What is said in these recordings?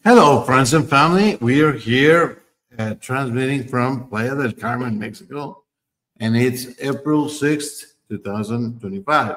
Hello, friends and family. We are here transmitting from Playa del Carmen, Mexico, and it's April 6th, 2025.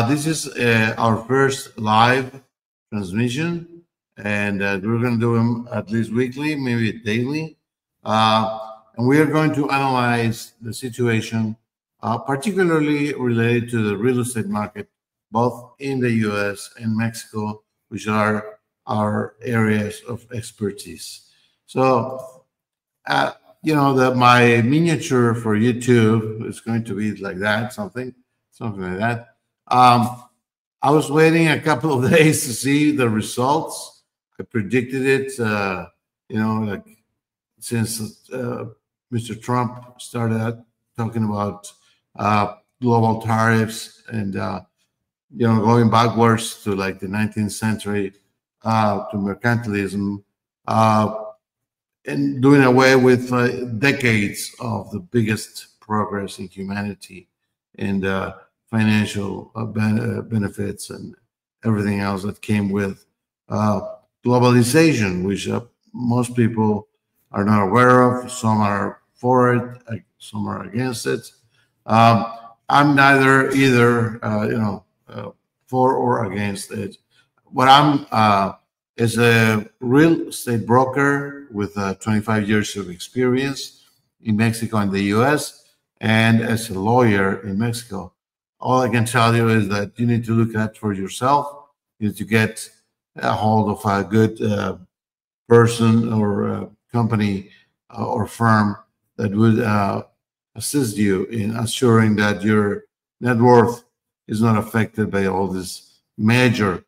This is our first live transmission, and we're going to do them at least weekly, maybe daily. And we are going to analyze the situation, particularly related to the real estate market, both in the U.S. and Mexico, which are our areas of expertise. So, my miniature for YouTube is going to be like that, something like that. I was waiting a couple of days to see the results. I predicted it, like since Mr. Trump started out talking about global tariffs and going backwards to like the 19th century. To mercantilism, and doing away with decades of the biggest progress in humanity and financial benefits and everything else that came with globalization, which most people are not aware of. Some are for it, some are against it. I'm neither either, for or against it. What I'm is a real estate broker with 25 years of experience in Mexico and the U.S. and as a lawyer in Mexico. All I can tell you is that you need to look at for yourself. You need to get a hold of a good person or company or firm that would assist you in assuring that your net worth is not affected by all these major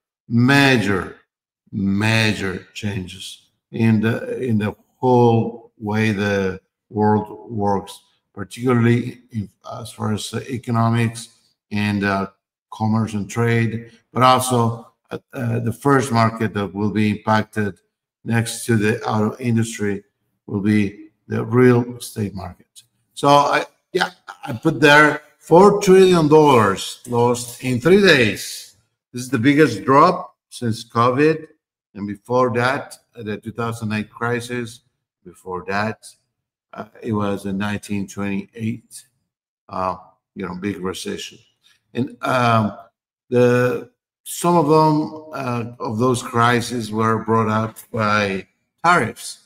changes in the whole way the world works, particularly as far as economics and commerce and trade, but also the first market that will be impacted next to the auto industry will be the real estate market. So I put there $4 trillion lost in 3 days. This is the biggest drop since COVID, and before that, the 2008 crisis. Before that, it was in 1928, big recession. And some of them of those crises were brought up by tariffs,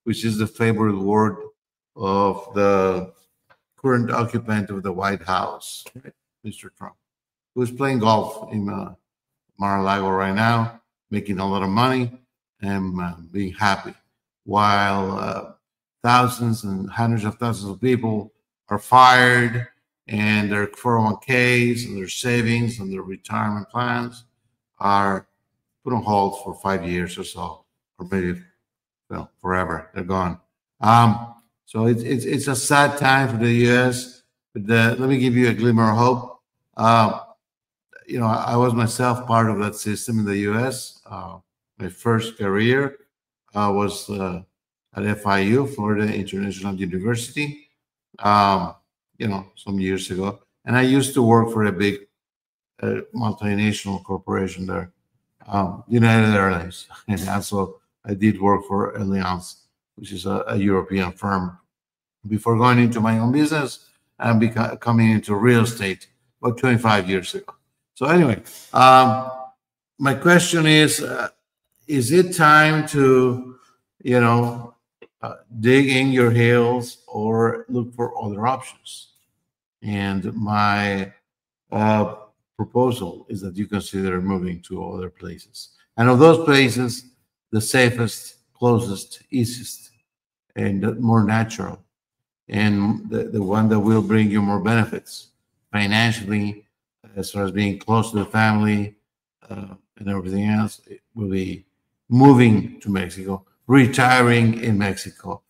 which is the favorite word of the current occupant of the White House, Mr. Trump, who's playing golf in Mar-a-Lago right now, making a lot of money and being happy, while thousands and hundreds of thousands of people are fired and their 401ks and their savings and their retirement plans are put on hold for 5 years or so, or maybe forever. They're gone. So it's a sad time for the U.S., but let me give you a glimmer of hope. I was myself part of that system in the U.S. My first career was at FIU, Florida International University, some years ago. And I used to work for a big multinational corporation there, United Airlines. And also I did work for Allianz, which is a European firm, before going into my own business and coming into real estate about 25 years ago. So anyway, my question is it time to, dig in your heels or look for other options? And my proposal is that you consider moving to other places. And of those places, the safest, closest, easiest, and more natural, and the one that will bring you more benefits financially, as far as being close to the family and everything else, it will be moving to Mexico, retiring in Mexico,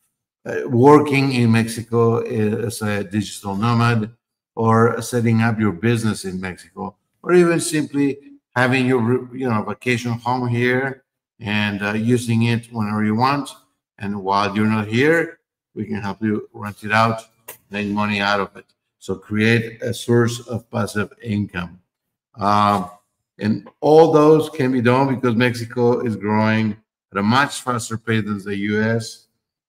working in Mexico as a digital nomad, or setting up your business in Mexico, or even simply having your vacation home here and using it whenever you want. And while you're not here, we can help you rent it out, make money out of it. So create a source of passive income. And all those can be done because Mexico is growing at a much faster pace than the US.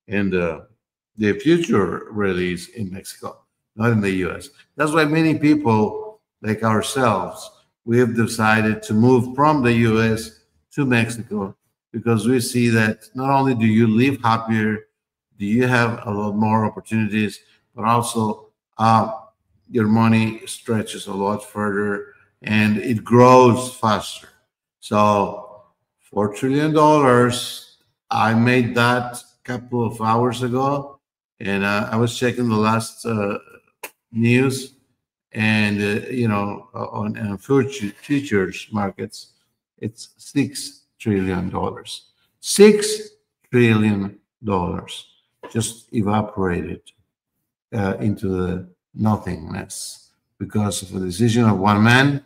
And the future really is in Mexico, not in the US. That's why many people like ourselves, we have decided to move from the US to Mexico, because we see that not only do you live happier, do you have a lot more opportunities, but also your money stretches a lot further and it grows faster. So $4 trillion, I made that a couple of hours ago, and I was checking the last news, and on futures markets, it's $6 trillion. $6 trillion just evaporated into the nothingness because of the decision of one man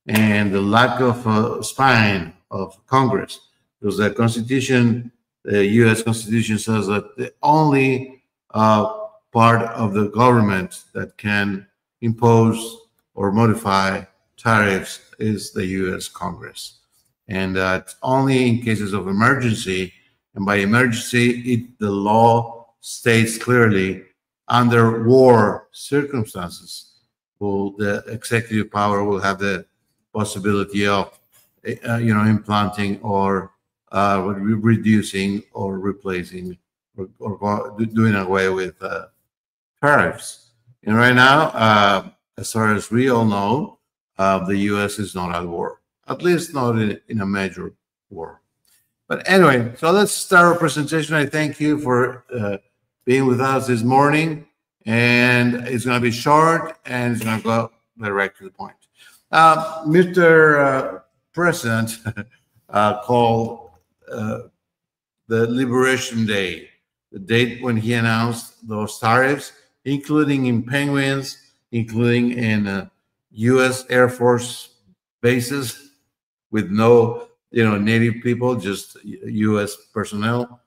and the lack of spine of Congress. Because the Constitution, the U.S. Constitution, says that the only part of the government that can impose or modify tariffs is the U.S. Congress. And that only in cases of emergency, and by emergency, the law states clearly, under war circumstances, the executive power will have the possibility of, implanting or reducing or replacing or doing away with tariffs. And right now, as far as we all know, the U.S. is not at war, at least not in a major war. But anyway, so let's start our presentation. I thank you for being with us this morning, and it's going to be short and it's going to go direct to the point. Mr. President called the Liberation Day, the date when he announced those tariffs, including in penguins, including in U.S. Air Force bases with no, native people, just U.S. personnel,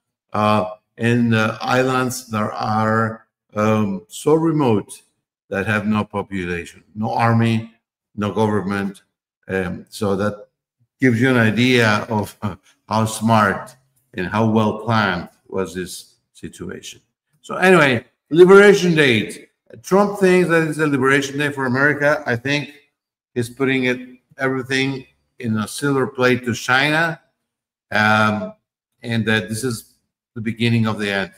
and islands that are so remote that have no population, no army, no government. So that gives you an idea of how smart and how well planned was this situation. So anyway, Liberation Day. Trump thinks that it's a Liberation Day for America. I think he's putting everything in a silver plate to China, and that this is the beginning of the end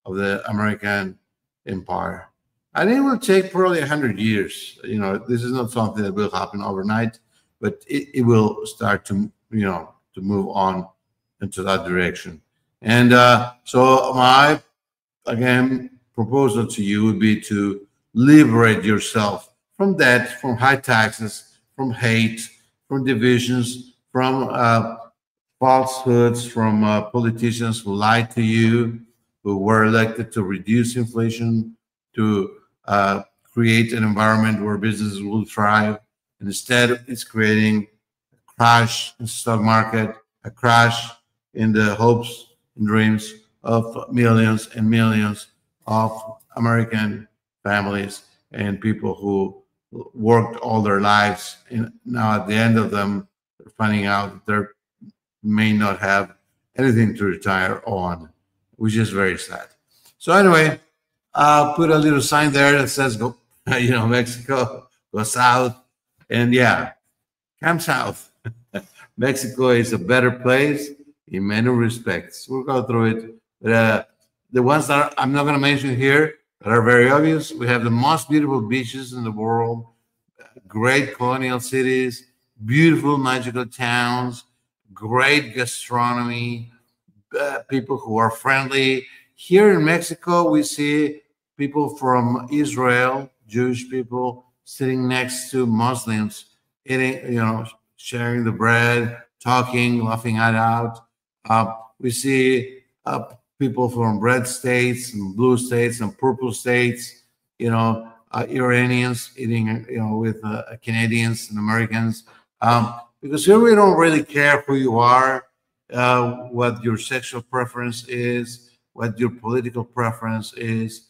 of the American empire. And it will take probably 100 years. This is not something that will happen overnight, but it will start to, to move on into that direction. And so my, again, proposal to you would be to liberate yourself from debt, from high taxes, from hate, from divisions, from falsehoods, from politicians who lied to you, who were elected to reduce inflation, to create an environment where businesses will thrive. And instead, it's creating a crash in the stock market, a crash in the hopes and dreams of millions and millions of American families and people who worked all their lives. And now at the end of them, they're finding out that they may not have anything to retire on, which is very sad. So anyway, I'll put a little sign there that says, go, Mexico, go south. And yeah, come south. Mexico is a better place in many respects. We'll go through it. But the ones that I'm not going to mention here that are very obvious, we have the most beautiful beaches in the world, great colonial cities, beautiful magical towns, great gastronomy, people who are friendly. Here in Mexico, we see people from Israel, Jewish people, sitting next to Muslims, eating, sharing the bread, talking, laughing it out. We see people from red states and blue states and purple states, Iranians eating, with Canadians and Americans. Because here we don't really care who you are, what your sexual preference is, what your political preference is.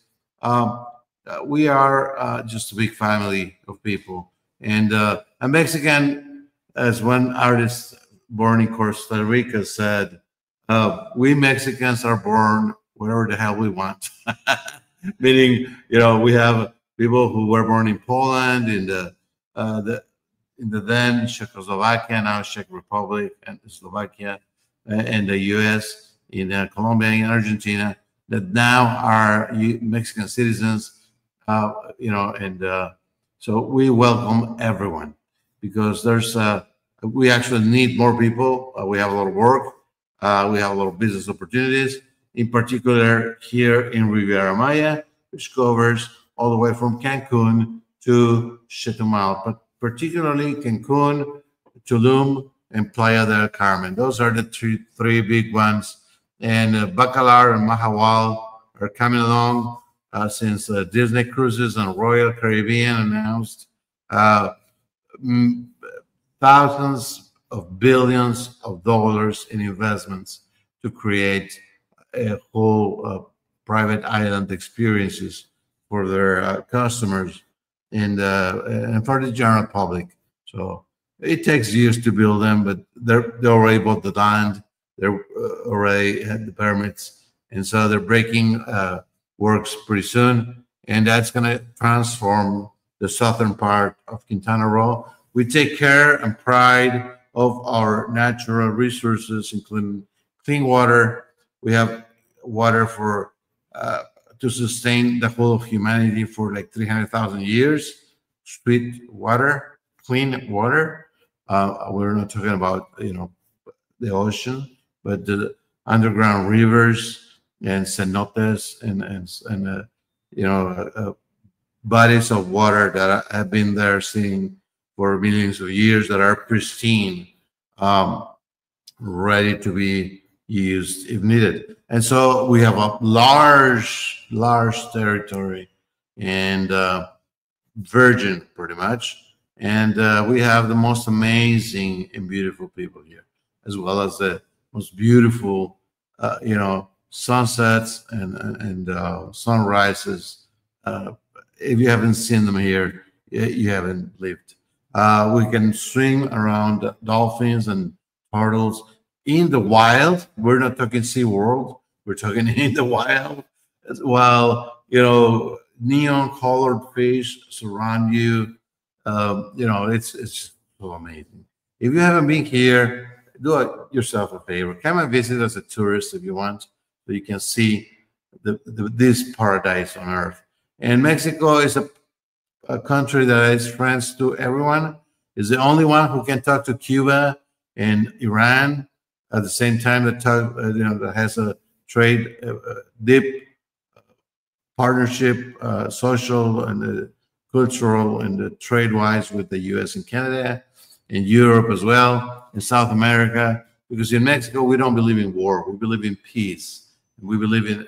We are just a big family of people. And a Mexican as one artist born in Costa Rica said, we Mexicans are born wherever the hell we want. Meaning, we have people who were born in Poland, in the then Czechoslovakia, now Czech Republic and Slovakia, and the U.S., in Colombia and Argentina, that now are Mexican citizens, so we welcome everyone, because we actually need more people. We have a lot of work. We have a lot of business opportunities, in particular here in Riviera Maya, which covers all the way from Cancun to Chetumal, but particularly Cancun, Tulum, and Playa del Carmen. Those are the three big ones. And Bacalar and Mahahual are coming along since Disney Cruises and Royal Caribbean announced thousands of billions of dollars in investments to create a whole private island experiences for their customers and for the general public. So it takes years to build them, but they already bought the land. They already had the permits, and so they're breaking works pretty soon, and that's going to transform the southern part of Quintana Roo. We take care and pride of our natural resources, including clean water. We have water for to sustain the whole of humanity for like 300,000 years. Sweet water, clean water. We're not talking about the ocean, but the underground rivers and cenotes and bodies of water that have been there sitting for millions of years, that are pristine, ready to be used if needed. And so we have a large territory and virgin, pretty much. And we have the most amazing and beautiful people here, as well as the most beautiful, sunsets and sunrises. If you haven't seen them here, you haven't lived. We can swim around dolphins and turtles in the wild. We're not talking SeaWorld. We're talking in the wild, while neon-colored fish surround you. It's so amazing. If you haven't been here, do yourself a favor. Come and visit as a tourist if you want, so you can see this paradise on earth. And Mexico is a country that is friends to everyone. Is the only one who can talk to Cuba and Iran at the same time, that has a trade deep partnership, social and cultural and trade-wise, with the U.S. and Canada, and Europe as well, in South America. Because in Mexico, we don't believe in war. We believe in peace. We believe in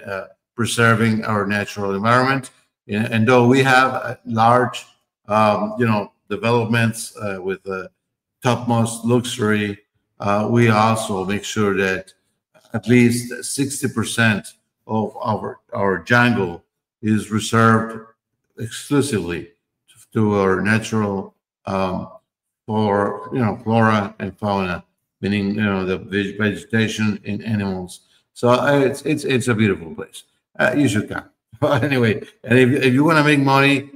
preserving our natural environment. And though we have large, developments with topmost luxury, we also make sure that at least 60% of our jungle is reserved exclusively to our natural flora and fauna, meaning the vegetation and animals. So it's a beautiful place. You should come. But anyway, and if you want to make money,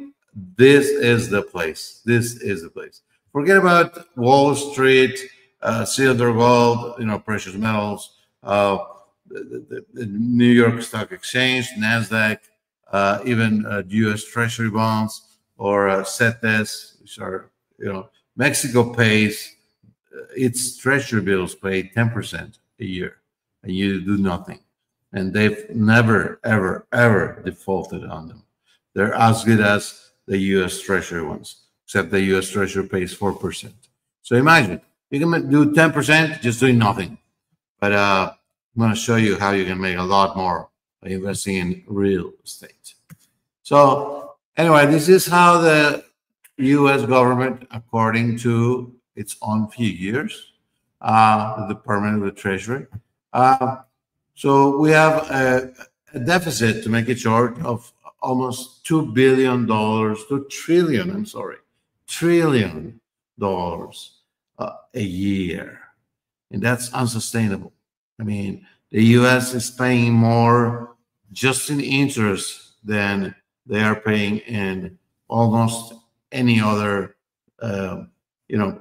this is the place. This is the place. Forget about Wall Street, silver, gold, precious metals, the New York Stock Exchange, NASDAQ, even U.S. Treasury bonds or CETES, which are, Mexico pays, its treasury bills pay 10% a year, and you do nothing. And they've never, ever, ever defaulted on them. They're as good as the U.S. Treasury ones, except the U.S. Treasury pays 4%. So imagine, you can do 10% just doing nothing. But I'm going to show you how you can make a lot more by investing in real estate. So anyway, this is how the U.S. government, according to its own figures, the Department of the Treasury, so we have a deficit, to make it short, of almost $2 billion, $2 trillion, trillion dollars. a year. And that's unsustainable. I mean, the US is paying more just in interest than they are paying in almost any other,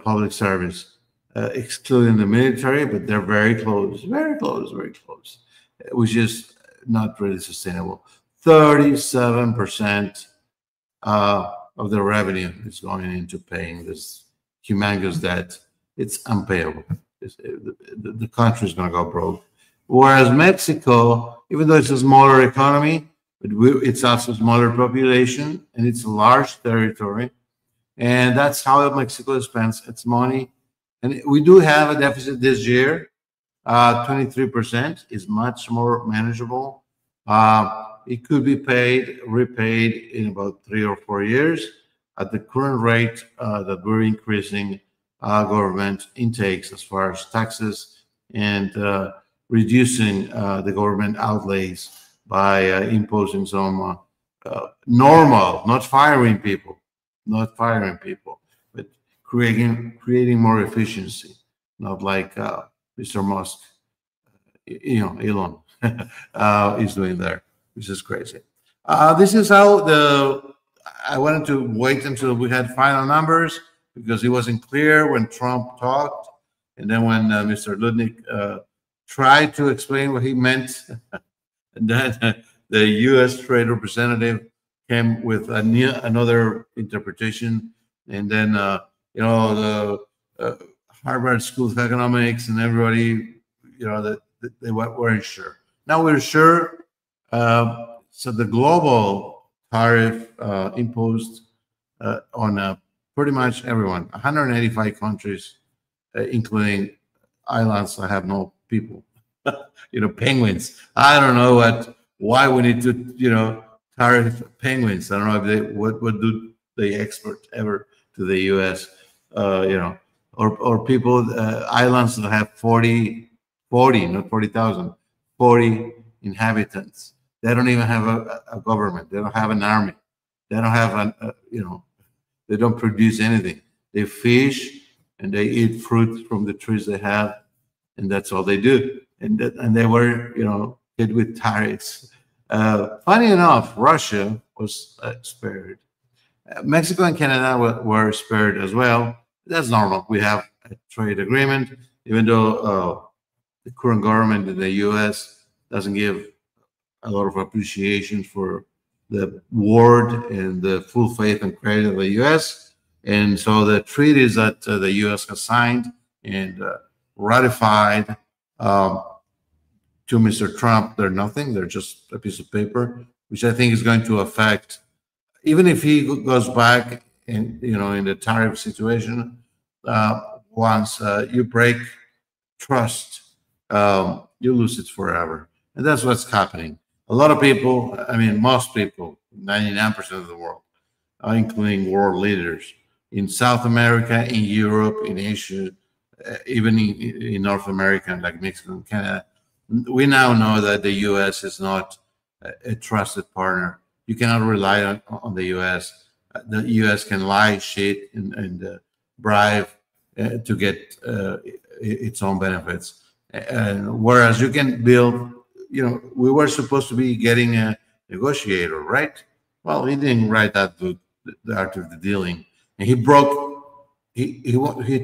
public service, excluding the military, but they're very close, very close, very close, which is not really sustainable. 37% of the revenue is going into paying this humongous debt. It's unpayable. The country is going to go broke. Whereas Mexico, even though it's a smaller economy, but it's also a smaller population and it's a large territory. And that's how Mexico spends its money. And we do have a deficit this year. 23% is much more manageable. It could be repaid in about 3 or 4 years at the current rate that we're increasing government intakes as far as taxes and reducing the government outlays by imposing some normal, not firing people, but creating more efficiency, not like Mr. Musk, Elon is doing there, which is crazy. This is how I wanted to wait until we had final numbers because it wasn't clear when Trump talked. And then when Mr. Ludnick tried to explain what he meant, and then the U.S. Trade Representative came with another interpretation. And then, the Harvard School of Economics and everybody, that they weren't sure. Now we're sure. So the global tariff imposed on pretty much everyone, 185 countries, including islands that have no people, penguins. I don't know why we need to, tariff penguins. I don't know if what do they export ever to the U.S., or people, islands that have 40, not 40,000, 40 inhabitants. They don't even have a government. They don't have an army. They don't have they don't produce anything. They fish and they eat fruit from the trees they have, and that's all they do. And they were, hit with tariffs. Funny enough, Russia was spared. Mexico and Canada were spared as well. That's normal. We have a trade agreement, even though the current government in the U.S. doesn't give a lot of appreciation for the word and the full faith and credit of the U.S. And so the treaties that the U.S. has signed and ratified to Mr. Trump, they're nothing. They're just a piece of paper, which I think is going to affect, even if he goes back in the tariff situation, once you break trust, you lose it forever. And that's what's happening. A lot of people, most people, 99% of the world, including world leaders in South America, in Europe, in Asia, even in North America, like Mexico and Canada, we now know that the U.S. is not a trusted partner. You cannot rely on the U.S. The U.S. can lie, cheat, and bribe to get its own benefits. And whereas you can build, we were supposed to be getting a negotiator, right? Well, he didn't write that book, The Art of the Dealing, and he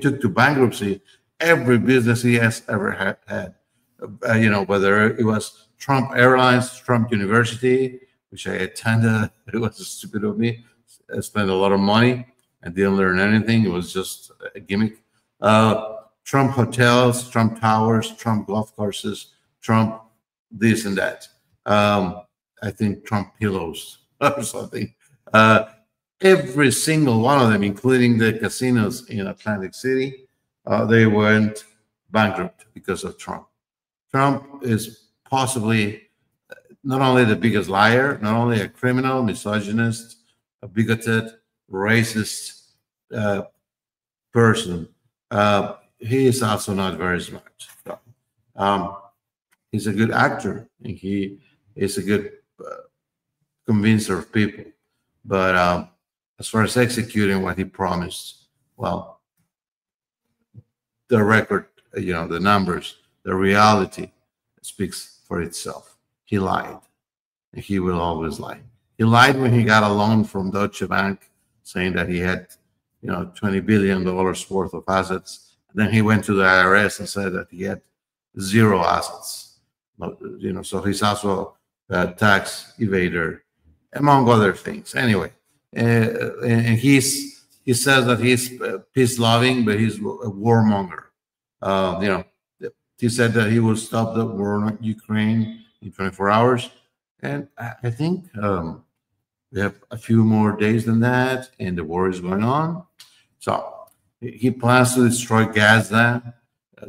took to bankruptcy every business he has ever had. Whether it was Trump Airlines, Trump University, which I attended. It was stupid of me. I spent a lot of money and didn't learn anything. It was just a gimmick. Trump hotels, Trump towers, Trump golf courses, Trump this and that. I think Trump pillows or something. Every single one of them, including the casinos in Atlantic City, they went bankrupt because of Trump. Trump is possibly not only the biggest liar, not only a criminal, misogynist, a bigoted, racist person, he is also not very smart. He's a good actor, and he is a good convincer of people. But as far as executing what he promised, well, the record, the numbers, the reality speaks for itself. He lied, and he will always lie. He lied when he got a loan from Deutsche Bank, saying that he had, $20 billion worth of assets. And then he went to the IRS and said that he had zero assets. So he's also a tax evader, among other things. Anyway, and he says that he's peace loving, but he's a warmonger. He said that he will stop the war in Ukraine in 24 hours, and I think we have a few more days than that, and the war is going on. So he plans to destroy Gaza,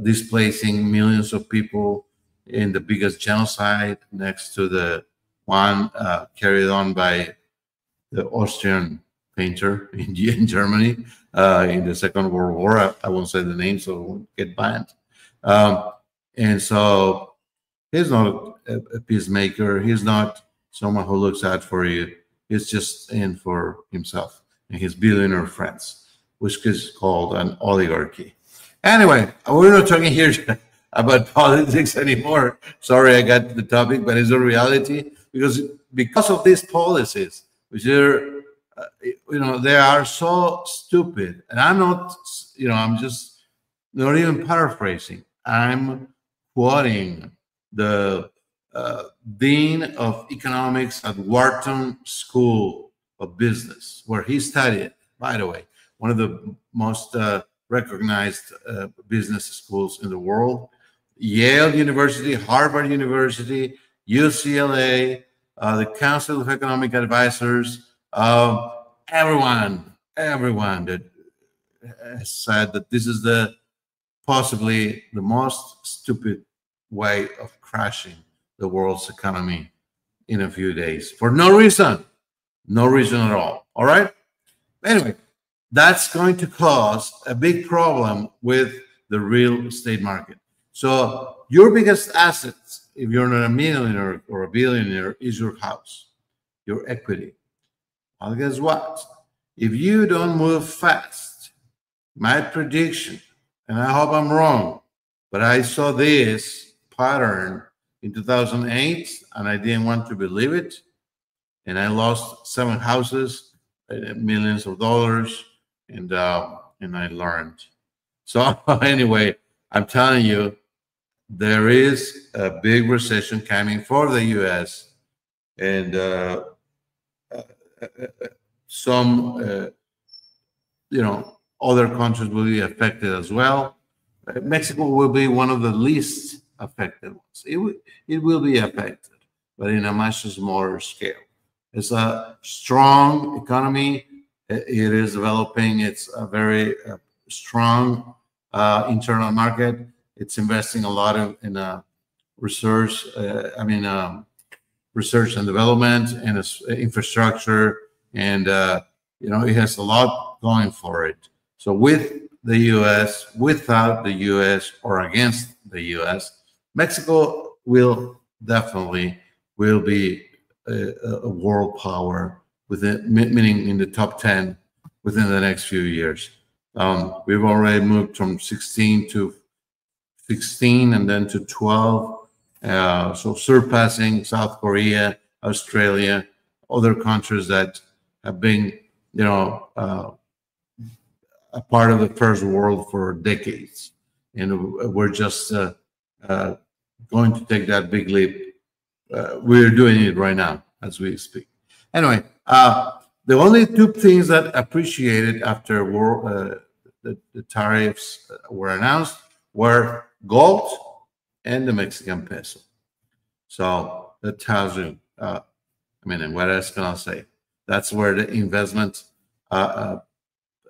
displacing millions of people in the biggest genocide next to the one carried on by the Austrian painter in Germany in the Second World War. I won't say the name, so it won't get banned. And so he's not a peacemaker. He's not someone who looks out for you. He's just in for himself and his billionaire friends, which is called an oligarchy. Anyway, we're not talking here about politics anymore. Sorry, I got the topic, but it's a reality because of these policies, which are, they are so stupid. And I'm not, I'm just not even paraphrasing. I'm quoting the Dean of Economics at Wharton School of Business, where he studied, by the way, one of the most recognized business schools in the world. Yale University, Harvard University, UCLA, the Council of Economic Advisors, everyone that has said that this is possibly the most stupid way of crashing the world's economy in a few days for no reason at all. All right. Anyway, that's going to cause a big problem with the real estate market. So your biggest assets, if you're not a millionaire or a billionaire, is your house, your equity. Well, guess what? If you don't move fast, my prediction, and I hope I'm wrong, but I saw this pattern in 2008 and I didn't want to believe it. And I lost 7 houses, millions of dollars, and I learned. So anyway, I'm telling you, there is a big recession coming for the U.S. and some, other countries will be affected as well. Mexico will be one of the least affected ones. It will be affected, but in a much smaller scale. It's a strong economy. It is developing. It's a very strong internal market. It's investing a lot in research. Research and development and infrastructure, and it has a lot going for it. So with the U.S., without the U.S., or against the U.S., Mexico will definitely be a world power, meaning in the top 10 within the next few years. We've already moved from 16 to 16 and then to 12. So surpassing South Korea, Australia, other countries that have been, a part of the first world for decades. And we're just going to take that big leap. We're doing it right now as we speak. Anyway, the only 2 things that appreciated after the tariffs were announced were gold and the Mexican peso. So that tells you, what else can I say? That's where the investment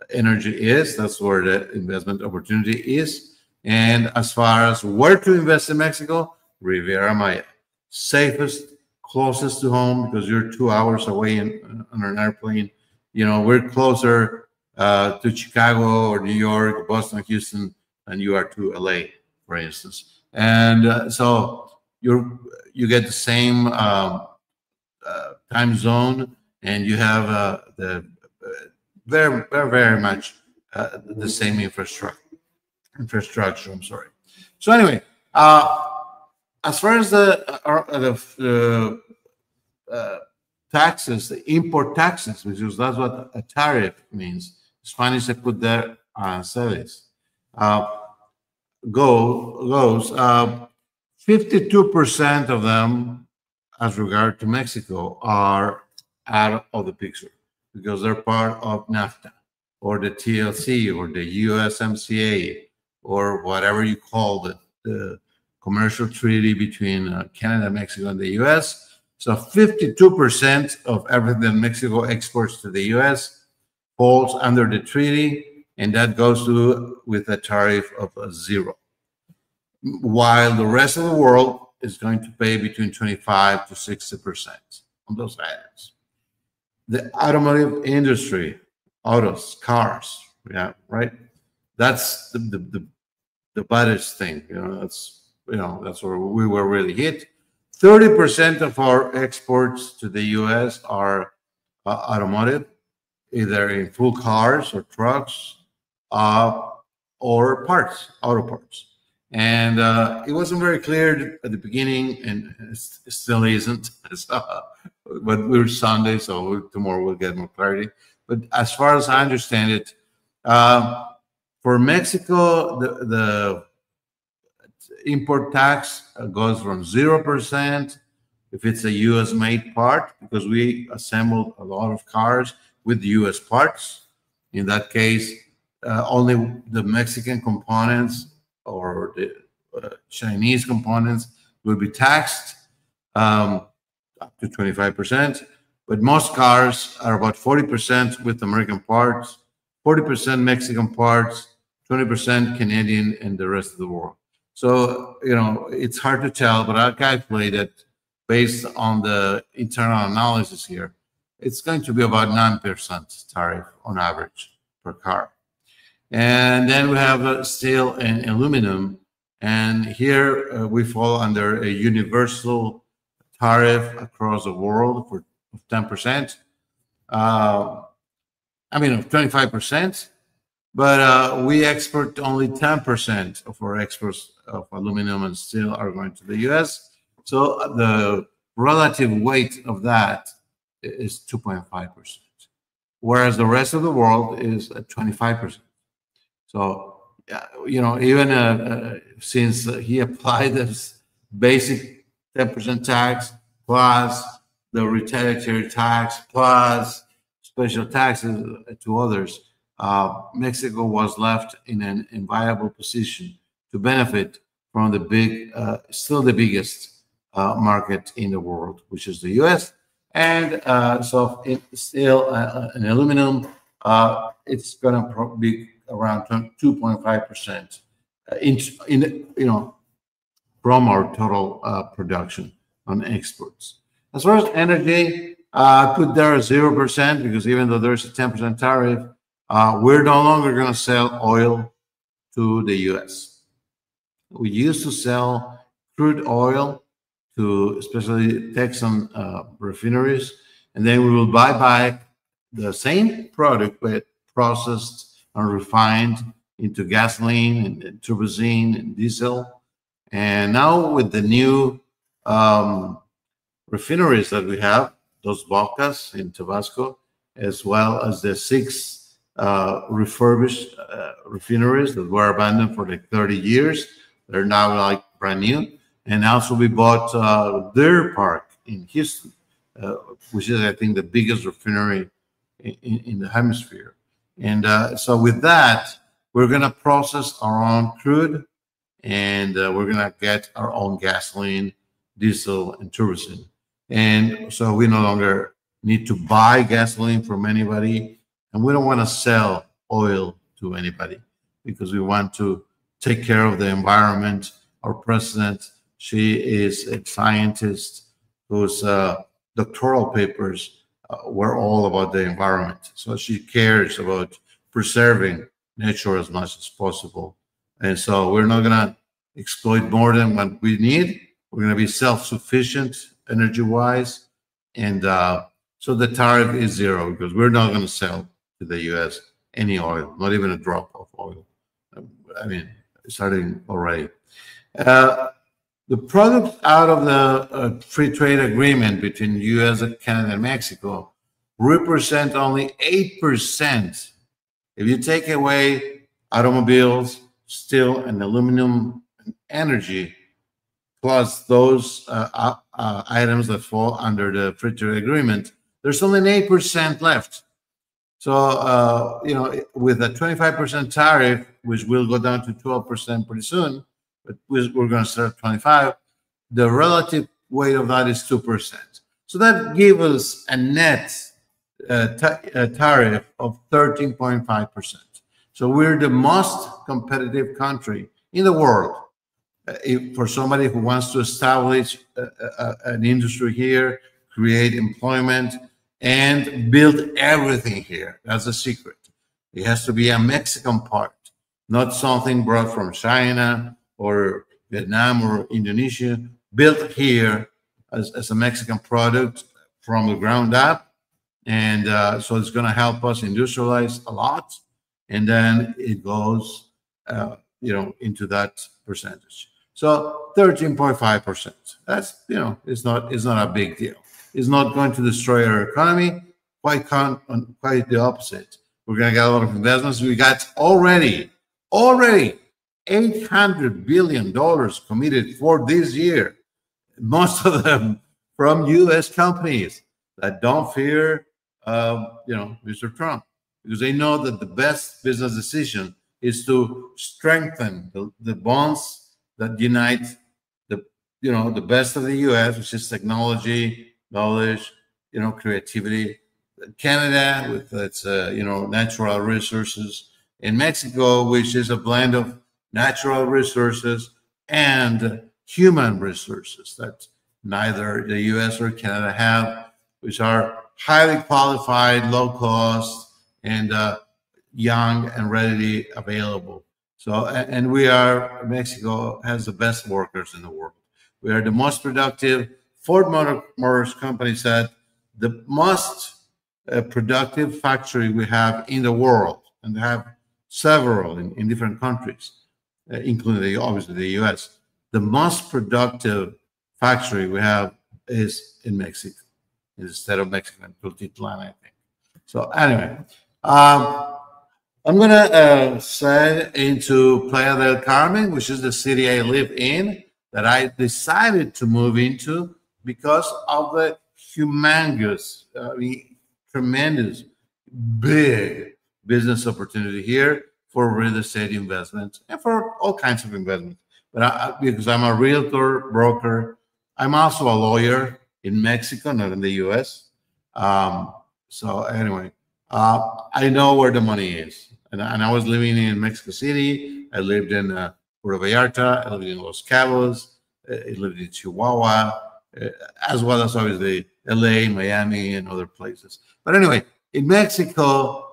energy is. That's where the investment opportunity is. And as far as where to invest in Mexico, Riviera Maya. Safest, closest to home, because you're 2 hours away on an airplane. We're closer to Chicago or New York, Boston, Houston, than you are to LA, for instance. And so you get the same time zone, and you have the very, very, very much the same infrastructure. infrastructure. I'm sorry. So anyway, as far as the taxes, the import taxes, because that's what a tariff means. Spanish they put there aranceles. Goes 52% of them, as regard to Mexico, are out of the picture because they're part of NAFTA or the TLC or the USMCA or whatever you call it, the commercial treaty between Canada, Mexico, and the US. So 52% of everything that Mexico exports to the US falls under the treaty, and that goes to with a tariff of 0. While the rest of the world is going to pay between 25 to 60% on those items. The automotive industry, autos, cars, yeah, right? That's the baddest thing, that's where we were really hit. 30% of our exports to the US are automotive, either in full cars or trucks or parts, auto parts. And it wasn't very clear at the beginning, and it still isn't. But we're Sunday, so tomorrow we'll get more clarity. But as far as I understand it, for Mexico, the import tax goes from 0% if it's a US-made part, because we assembled a lot of cars with US parts. In that case, only the Mexican components or the Chinese components will be taxed up to 25%. But most cars are about 40% with American parts, 40% Mexican parts, 20% Canadian, and the rest of the world. So, it's hard to tell, but I calculated based on the internal analysis here, it's going to be about 9% tariff on average per car. And then we have steel and aluminum. And here we fall under a universal tariff across the world for 10%. Of 25%. But we export only 10% of our exports of aluminum and steel are going to the US. So the relative weight of that is 2.5%, whereas the rest of the world is at 25%. So, even since he applied this basic 10% tax plus the retaliatory tax plus special taxes to others, Mexico was left in an enviable position to benefit from the still the biggest market in the world, which is the US. And so steel and aluminum, it's going to be around 2.5% from our total production on exports. As far as energy, I put there 0% because even though there's a 10% tariff, we're no longer going to sell oil to the US. We used to sell crude oil to especially Texan refineries, and then we will buy back the same product but processed and refined into gasoline and turbosine and diesel. And now with the new refineries that we have, Dos Bocas in Tabasco, as well as the 6 refurbished refineries that were abandoned for like 30 years. They're now like brand new. And also we bought Deer Park in Houston, which is, I think, the biggest refinery in the hemisphere. And so with that, we're going to process our own crude, and we're going to get our own gasoline, diesel, and turbosine. And so we no longer need to buy gasoline from anybody, and we don't want to sell oil to anybody because we want to take care of the environment. Our president, she is a scientist whose doctoral papers were all about the environment. So she cares about preserving nature as much as possible. And so we're not going to exploit more than what we need. We're going to be self-sufficient energy-wise. And so the tariff is 0 because we're not going to sell to the US any oil, not even a drop of oil. starting already. The products out of the free trade agreement between U.S., Canada, and Mexico represent only 8%. If you take away automobiles, steel, and aluminum, and energy, plus those items that fall under the free trade agreement, there's only an 8% left. So, with a 25% tariff, which will go down to 12% pretty soon, but we're going to start at 25, the relative weight of that is 2%. So that gives us a net tariff of 13.5%. So we're the most competitive country in the world. For somebody who wants to establish an industry here, create employment, and build everything here. That's the secret. It has to be a Mexican part, not something brought from China or Vietnam or Indonesia, built here as a Mexican product from the ground up. And so it's going to help us industrialize a lot. And then it goes, into that percentage. So 13.5%. That's, it's not a big deal. It's not going to destroy our economy. Quite the opposite. We're going to get a lot of investments. We got already $800 billion committed for this year. Most of them from U.S. companies that don't fear, Mr. Trump, because they know that the best business decision is to strengthen the bonds that unite the best of the U.S., which is technology, knowledge, creativity. Canada with its natural resources, in Mexico, which is a blend of natural resources and human resources that neither the U.S. or Canada have, which are highly qualified, low cost, and young and readily available. So, and Mexico has the best workers in the world. We are the most productive. Ford Motors Company said the most productive factory we have in the world, and they have several in different countries, including obviously the U.S. The most productive factory we have is in Mexico, instead of Mexico, in Tultitlan, I think. So anyway, I'm gonna say into Playa del Carmen, which is the city I live in, that I decided to move into because of the humongous, tremendous, big business opportunity here for real estate investment and for all kinds of investment. But because I'm a realtor, broker, I'm also a lawyer in Mexico, not in the U.S. So anyway, I know where the money is. And I was living in Mexico City. I lived in Puerto Vallarta. I lived in Los Cabos. I lived in Chihuahua, as well as obviously LA, Miami, and other places. But anyway, in Mexico,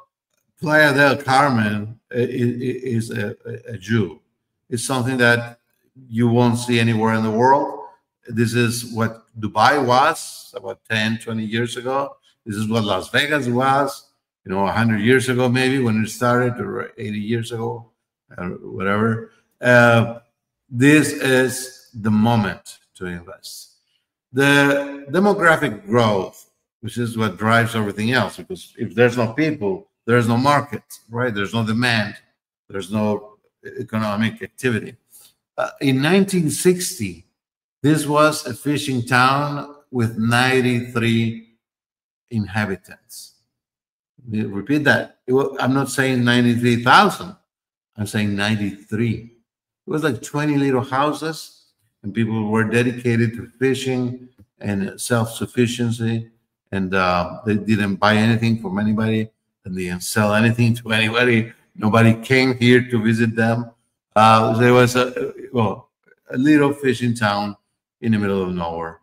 Playa del Carmen is a jewel. It's something that you won't see anywhere in the world. This is what Dubai was about 10, 20 years ago. This is what Las Vegas was, 100 years ago, maybe when it started, or 80 years ago, whatever. This is the moment to invest. The demographic growth, which is what drives everything else, because if there's no people, there's no market, right? There's no demand. There's no economic activity. In 1960, this was a fishing town with 93 inhabitants. Repeat that. I'm not saying 93,000. I'm saying 93. It was like 20 little houses, and people were dedicated to fishing and self-sufficiency, and they didn't buy anything from anybody, and they didn't sell anything to anybody. Nobody came here to visit them. There was a little fishing town in the middle of nowhere.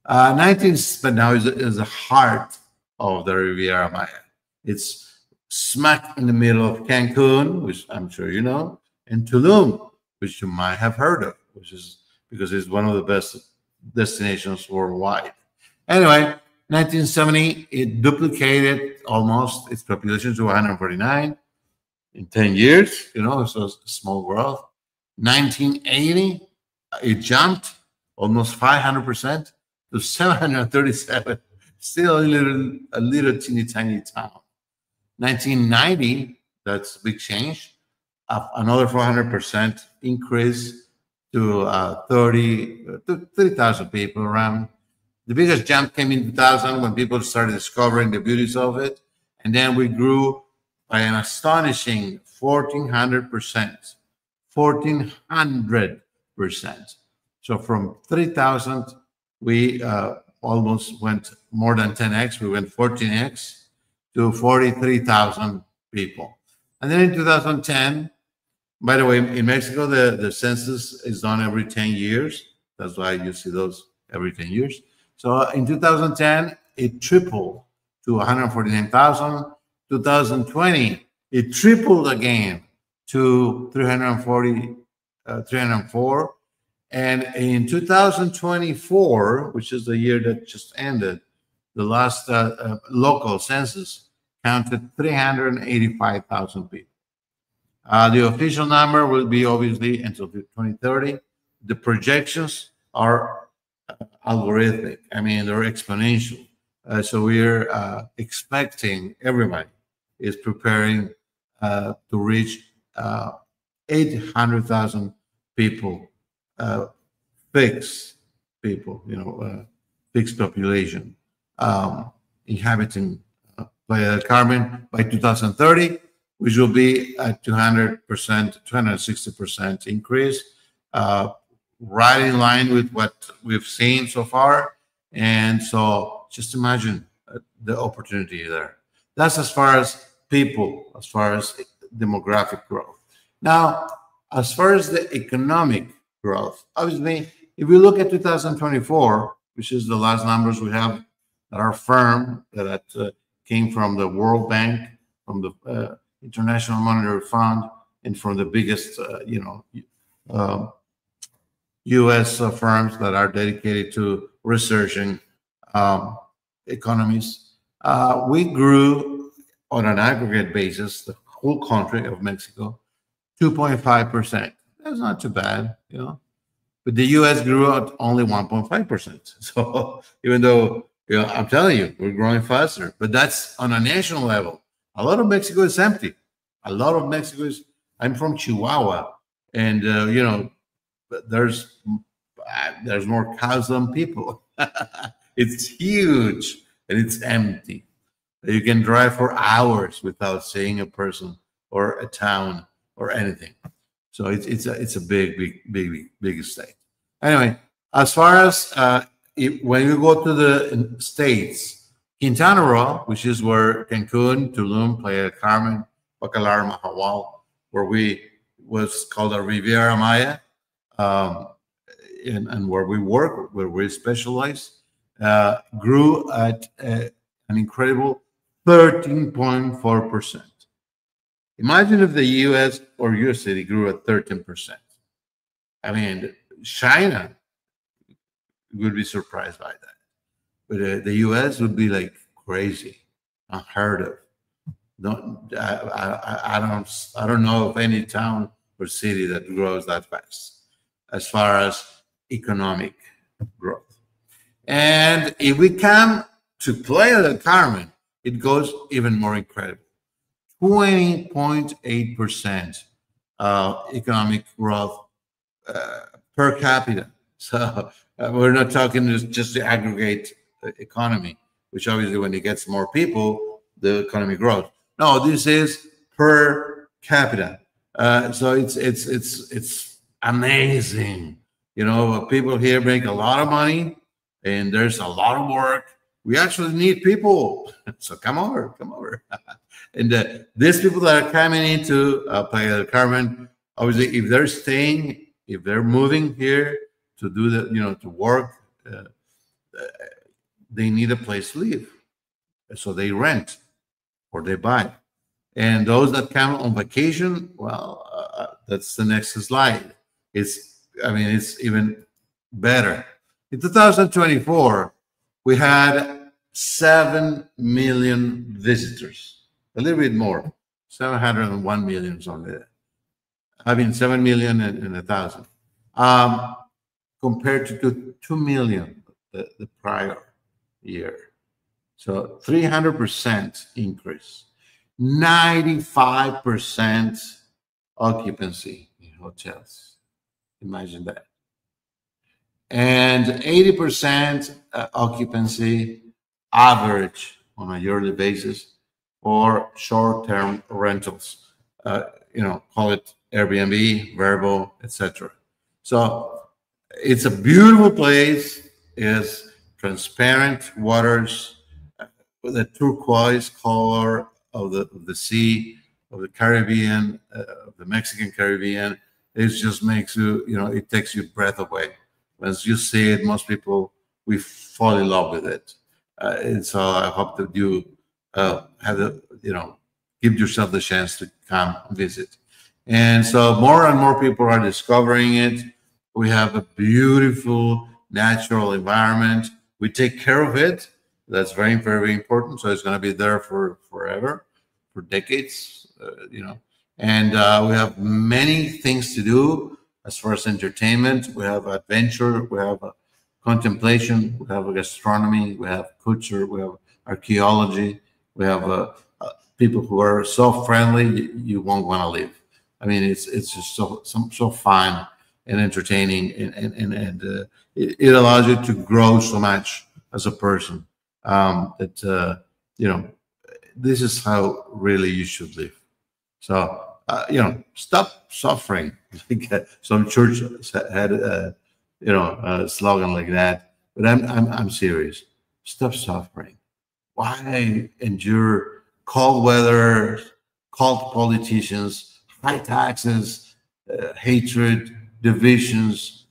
But now is the heart of the Riviera Maya. It's smack in the middle of Cancun, which I'm sure you know, and Tulum, which you might have heard of, which is because it's one of the best destinations worldwide. Anyway, 1970, it duplicated almost its population to 149 in 10 years, so it's a small growth. 1980, it jumped almost 500% to 737. Still a little teeny tiny town. 1990, that's a big change. Another 400% increase to 30,000 people around. The biggest jump came in 2000 when people started discovering the beauties of it. And then we grew by an astonishing 1,400%. 1,400%. So from 3,000, we almost went more than 10x. We went 14x to 43,000 people. And then in 2010, by the way, in Mexico, the census is done every 10 years. That's why you see those every 10 years. So in 2010, it tripled to 149,000. 2020, it tripled again to 304. And in 2024, which is the year that just ended, the last local census counted 385,000 people. The official number will be obviously until 2030. The projections are algorithmic. I mean, they're exponential. So we're expecting, everybody is preparing to reach 800,000 people, fixed people, fixed population, inhabiting Playa del Carmen by 2030, which will be a 200%, 260% increase, right in line with what we've seen so far. And so just imagine the opportunity there. That's as far as people, as far as demographic growth. Now, as far as the economic growth, obviously, if we look at 2024, which is the last numbers we have that are firm, that came from the World Bank, from the International Monetary Fund, and from the biggest, U.S. firms that are dedicated to researching economies. We grew on an aggregate basis, the whole country of Mexico, 2.5%. That's not too bad, But the U.S. grew at only 1.5%. So even though, I'm telling you, we're growing faster, but that's on a national level. A lot of Mexico is empty. A lot of Mexico is, I'm from Chihuahua, and, there's more cows than people. It's huge, and it's empty. You can drive for hours without seeing a person or a town or anything. So it's a big state. Anyway, as far as when you go to the states, Quintana Roo, which is where Cancun, Tulum, Playa del Carmen, Bacalar, Mahahual, where was called a Riviera Maya, and where we work, where we specialize, grew at an incredible 13.4%. Imagine if the U.S. or your city grew at 13%. I mean, China would be surprised by that, but the U.S. would be like crazy, unheard of. I don't know of any town or city that grows that fast as far as economic growth. And if we come to Playa del Carmen, it goes even more incredible. 20.8% economic growth per capita. So we're not talking just the aggregate economy, which obviously when it gets more people, the economy grows. No, this is per capita. So it's amazing. People here make a lot of money, and there's a lot of work. We actually need people. So come over. And these people that are coming into Playa del Carmen, obviously, if they're staying, if they're moving here to do to work, they need a place to live. So they rent or they buy. And those that come on vacation, well, that's the next slide. It's even better. In 2024, we had 7 million visitors, a little bit more, 701 million on there. I mean, 7 million and 1,000, compared to 2 million the prior year. So 300% increase, 95% occupancy in hotels. Imagine that. And 80% occupancy average on a yearly basis for short-term rentals. Call it Airbnb, Vrbo, etc. So it's a beautiful place. It's transparent waters, with the turquoise color of the sea, of the Caribbean, of the Mexican Caribbean. It just makes you, it takes your breath away. Once you see it, most people, we fall in love with it. And so I hope that you give yourself the chance to come visit. And so more and more people are discovering it. We have a beautiful natural environment. We take care of it. That's very, very important. So it's going to be there for forever, for decades, And we have many things to do as far as entertainment. We have adventure. We have contemplation. We have gastronomy. We have culture. We have archaeology. We have people who are so friendly you won't want to leave. I mean, it's just so fun and entertaining, and it allows you to grow so much as a person. This is how really you should live. So stop suffering. Some church had a slogan like that, but I'm serious. Stop suffering. Why endure cold weather, cold politicians, high taxes, hatred, divisions,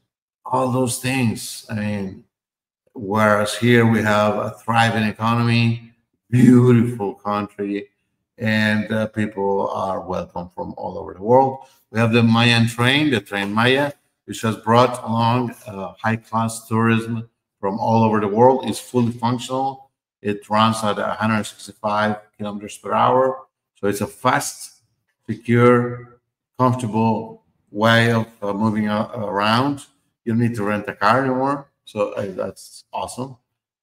all those things? I mean, whereas here we have a thriving economy, beautiful country, and people are welcome from all over the world. We have the Mayan train, the train Maya, which has brought along high-class tourism from all over the world. It's fully functional. It runs at 165 kilometers per hour. So it's a fast, secure, comfortable way of moving around. You don't need to rent a car anymore. So that's awesome.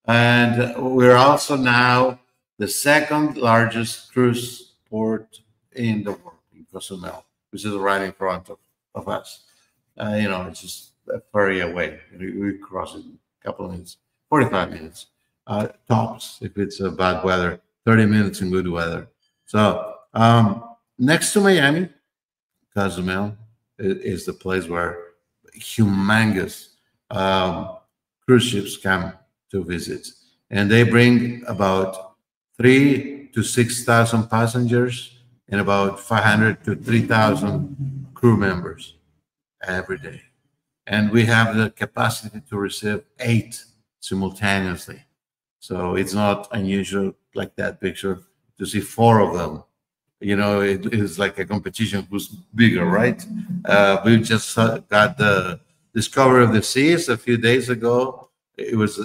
And we're also now the second largest cruise port in the world, in Cozumel, which is right in front of us. It's just a ferry away. We cross it in a couple of minutes, 45 minutes. Tops if it's bad weather, 30 minutes in good weather. So next to Miami, Cozumel is the place where humongous cruise ships come to visit, and they bring about 3,000 to 6,000 passengers and about 500 to 3,000 crew members every day. And we have the capacity to receive 8 simultaneously. So it's not unusual, like that picture, to see 4 of them. It is like a competition who's bigger, right? We just got the Discovery of the Seas a few days ago. It was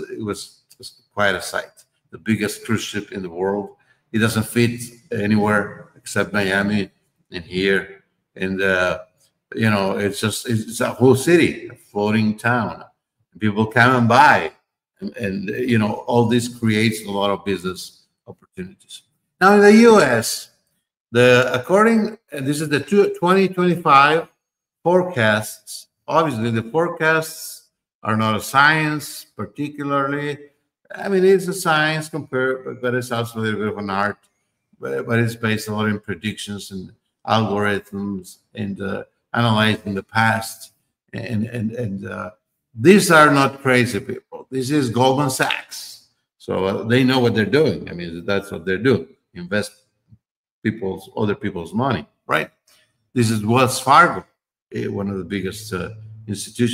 just quite a sight. The biggest cruise ship in the world. It doesn't fit anywhere except Miami and here. And it's a whole city, a floating town. People come and buy. And all this creates a lot of business opportunities. Now in the U.S., this is the 2025 forecasts. Obviously, the forecasts are not a science particularly. I mean, it's a science but it's also a little bit of an art. But it's based a lot in predictions and algorithms and analyzing the past. And these are not crazy people. This is Goldman Sachs. So they know what they're doing. I mean, that's what they're doing. Invest other people's money, right? This is Wells Fargo, one of the biggest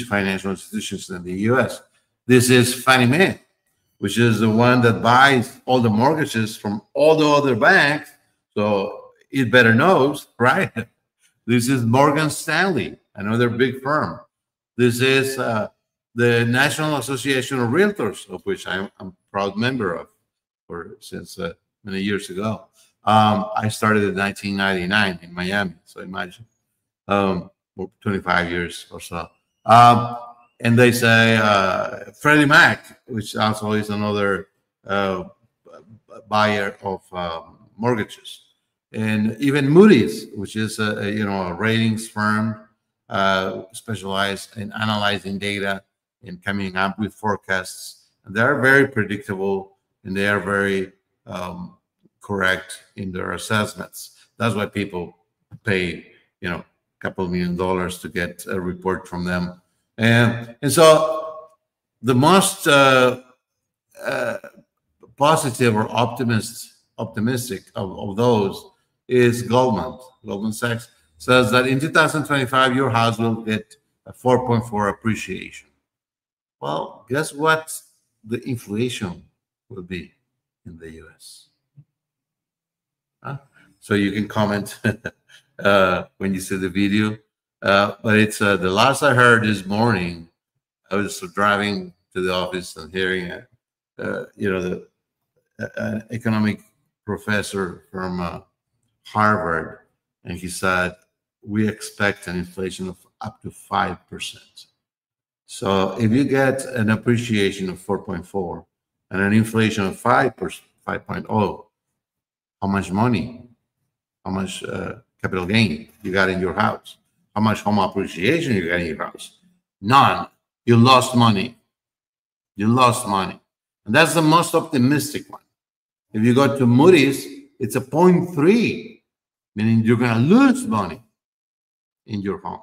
financial institutions in the U.S. This is Fannie Mae, which is the one that buys all the mortgages from all the other banks. So it better knows, right? This is Morgan Stanley, another big firm. This is the National Association of Realtors, of which I'm a proud member of since many years ago. I started in 1999 in Miami, so imagine. 25 years or so. And they say Freddie Mac, which also is another buyer of mortgages, and even Moody's, which is a ratings firm specialized in analyzing data and coming up with forecasts. And they are very predictable, and they are very correct in their assessments. That's why people pay, a couple $1 million to get a report from them. And so the most positive or optimistic of those is Goldman. Goldman Sachs says that in 2025, your house will get a 4.4 appreciation. Well, guess what the inflation will be in the US? Huh? So you can comment when you see the video. But it's the last I heard this morning, I was driving to the office and hearing, an economic professor from Harvard, and he said, we expect an inflation of up to 5%. So if you get an appreciation of 4.4 and an inflation of 5.0, how much money, how much capital gain you got in your house? How much home appreciation you got in your house? None. You lost money. You lost money. And that's the most optimistic one. If you go to Moody's, it's a 0.3, meaning you're going to lose money in your home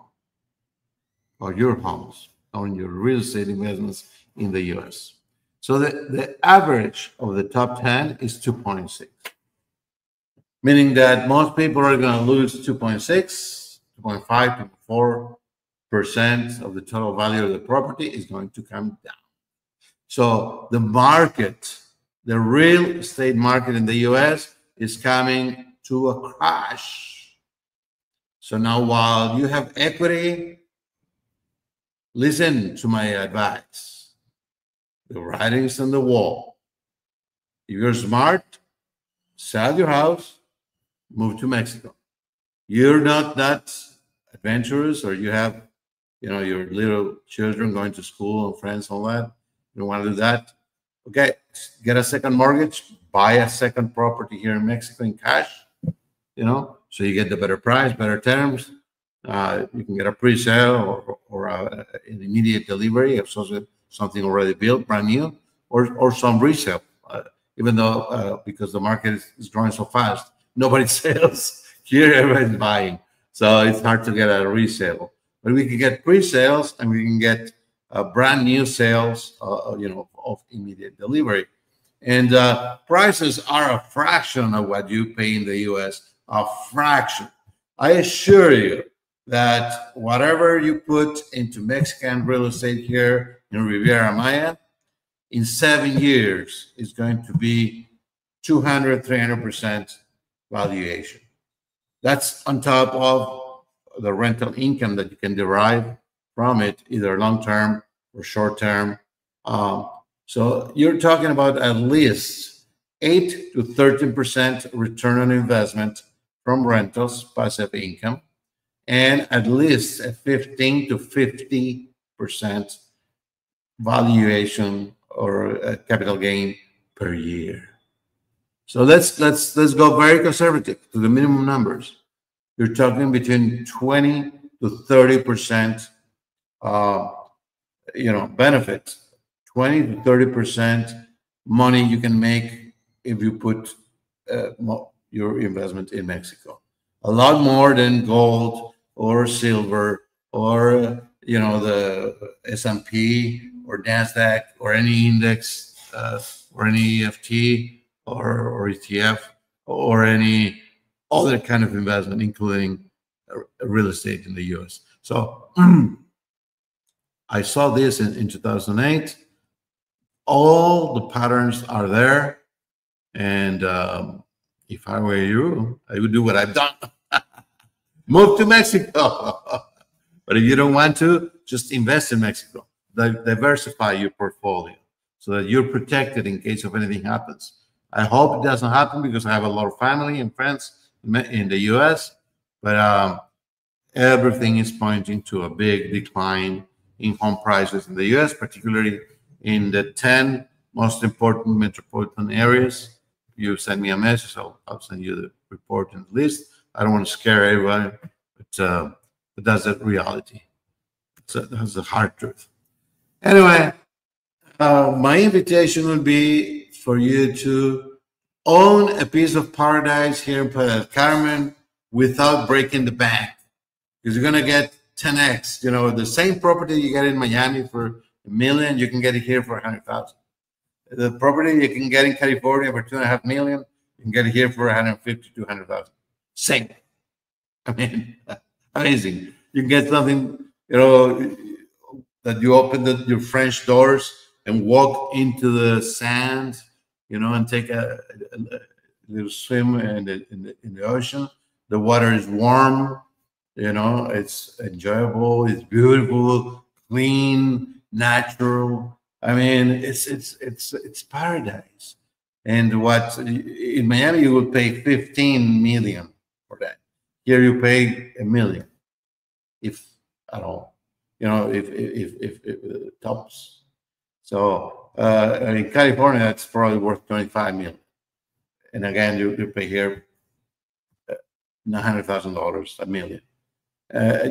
or your homes or in your real estate investments in the US. So the average of the top 10 is 2.6, meaning that most people are going to lose 2.6, 2.5, 2.4% of the total value of the property is going to come down. So the market, the real estate market in the US is coming to a crash. So now while you have equity, listen to my advice. The writing's on the wall. If you're smart, sell your house, move to Mexico. You're not that adventurous, or you have, your little children going to school and friends, all that. You don't want to do that. Okay, get a second mortgage, buy a second property here in Mexico in cash, so you get the better price, better terms. You can get a pre-sale or an immediate delivery of something already built, brand new, or some resale. Even though because the market is growing so fast, nobody sells here, everybody's buying, so it's hard to get a resale. But we can get pre-sales, and we can get brand new sales, of immediate delivery. And prices are a fraction of what you pay in the US, a fraction. I assure you that whatever you put into Mexican real estate here in Riviera Maya, in 7 years, is going to be 200, 300% valuation. That's on top of the rental income that you can derive from it, either long-term or short-term. So you're talking about at least 8 to 13% return on investment from rentals, passive income, and at least a 15 to 50% valuation or capital gain per year. So let's go very conservative to the minimum numbers. You're talking between 20 to 30%, benefit. 20 to 30% money you can make if you put your investment in Mexico. A lot more than gold or silver or the S&P or NASDAQ or any index or any EFT or ETF or any other kind of investment, including real estate in the US. So I saw this in 2008. All the patterns are there. And if I were you, I would do what I've done. Move to Mexico. But if you don't want to, just invest in Mexico. Diversify your portfolio so that you're protected in case of anything happens. I hope it doesn't happen because I have a lot of family and friends in the US. But everything is pointing to a big decline in home prices in the US, particularly in the 10 most important metropolitan areas. You send me a message, I'll send you the report and list. I don't want to scare everybody, but that's the reality. So that's the hard truth. Anyway, my invitation would be for you to own a piece of paradise here in Playa del Carmen without breaking the bank, because you're going to get 10x. You know, the same property you get in Miami for $1 million, you can get it here for 100,000. The property you can get in California for $2.5 million, you can get it here for 150 to 200,000. Same. I mean, amazing. You can get something, you know, that you open your French doors and walk into the sand, you know, and take a little swim in the ocean. The water is warm, you know, it's enjoyable, it's beautiful, clean, natural. I mean, it's paradise. And what in Miami you would pay 15 million for that. Here you pay $1 million, if at all. You know, if tops. So in California, that's probably worth 25 million. And again, you pay here $900,000, $1 million.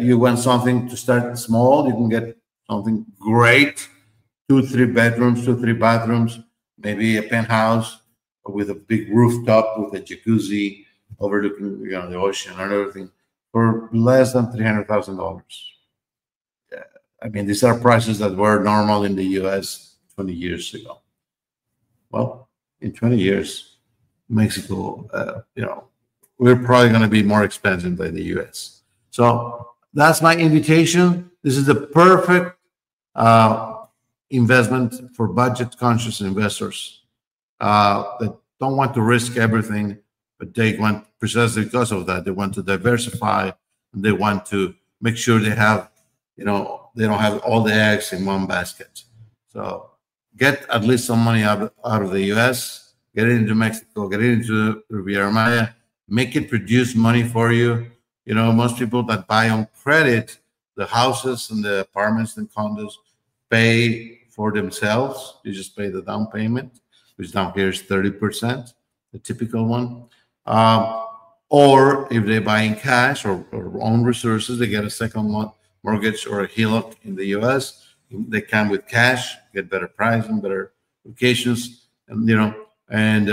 You want something to start small, you can get something great, 2-3 bedrooms, 2-3 bathrooms, maybe a penthouse with a big rooftop with a jacuzzi overlooking, you know, the ocean and everything for less than $300,000. I mean, these are prices that were normal in the US 20 years ago. Well, in 20 years, Mexico, you know, we're probably going to be more expensive than the US. So that's my invitation. This is the perfect investment for budget-conscious investors that don't want to risk everything, but they want, precisely because of that, they want to diversify, and they want to make sure they have, you know, they don't have all the eggs in one basket. So get at least some money out of the US, get it into Mexico, get it into Riviera Maya, make it produce money for you. You know, most people that buy on credit, the houses and the apartments and condos pay for themselves. You just pay the down payment, which down here is 30%, the typical one. Or if they buy in cash or own resources, they get a second mortgage or a HELOC in the US. They come with cash, get better pricing, better locations, and you know, and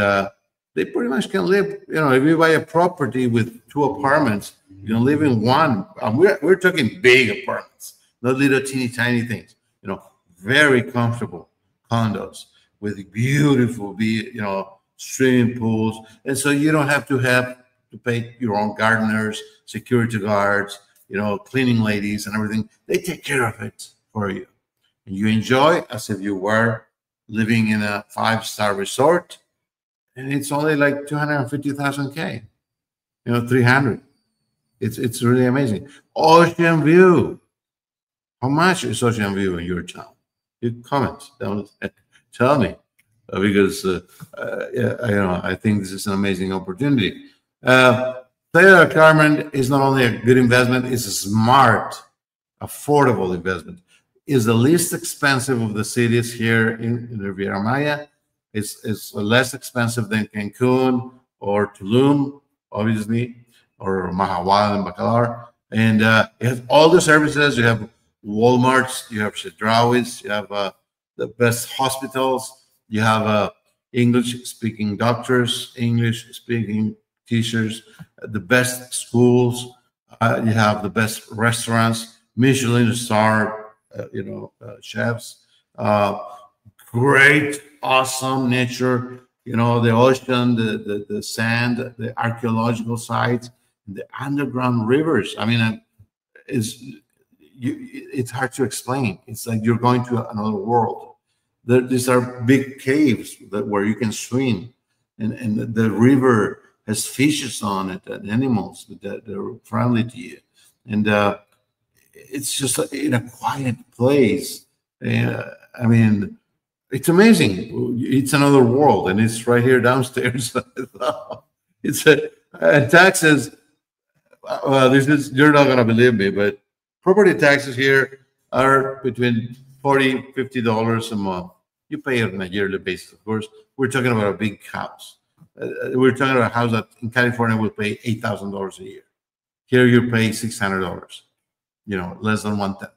they pretty much can live. You know, if you buy a property with 2 apartments, you can live in one. We're talking big apartments, not little teeny tiny things. You know, very comfortable condos with beautiful, you know, swimming pools, and so you don't have to pay your own gardeners, security guards, you know, cleaning ladies and everything. They take care of it for you. And you enjoy as if you were living in a 5-star resort. And it's only like 250,000 K, you know, 300. It's really amazing. Ocean view. How much is ocean view in your town? You comment down, tell me, because yeah, you know, I think this is an amazing opportunity. Playa del Carmen is not only a good investment, it's a smart, affordable investment. It's the least expensive of the cities here in Riviera Maya. It's less expensive than Cancun or Tulum, obviously, or Mahahual and Bacalar. And you have all the services. You have Walmarts, you have Chedrauis, you have the best hospitals, you have English-speaking doctors, English-speaking teachers, the best schools, you have the best restaurants, Michelin star, you know, chefs, great, awesome nature, you know, the ocean, the sand, the archaeological sites, the underground rivers. I mean, it's hard to explain. It's like you're going to another world. These are big caves where you can swim, and the river has fishes on it and animals that are friendly to you. And it's just in a quiet place. I mean, it's amazing. It's another world, and it's right here downstairs. It's taxes. you're not going to believe me, but property taxes here are between $40, $50 a month. You pay it on a yearly basis, of course. We're talking about a big house. We're talking about a house that in California will pay $8,000 a year. Here you pay $600, less than one-tenth.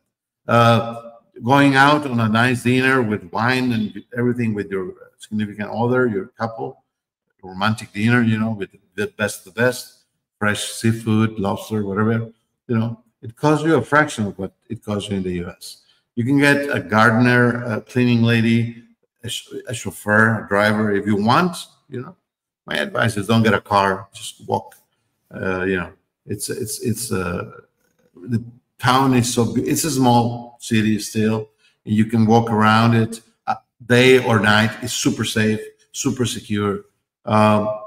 Going out on a nice dinner with wine and everything with your significant other, your couple, romantic dinner, with the best of the best, fresh seafood, lobster, whatever, it costs you a fraction of what it costs you in the US. You can get a gardener, a cleaning lady, a chauffeur, a driver if you want, My advice is don't get a car, just walk. The town is it's a small city still, and you can walk around it day or night. It's super safe, super secure,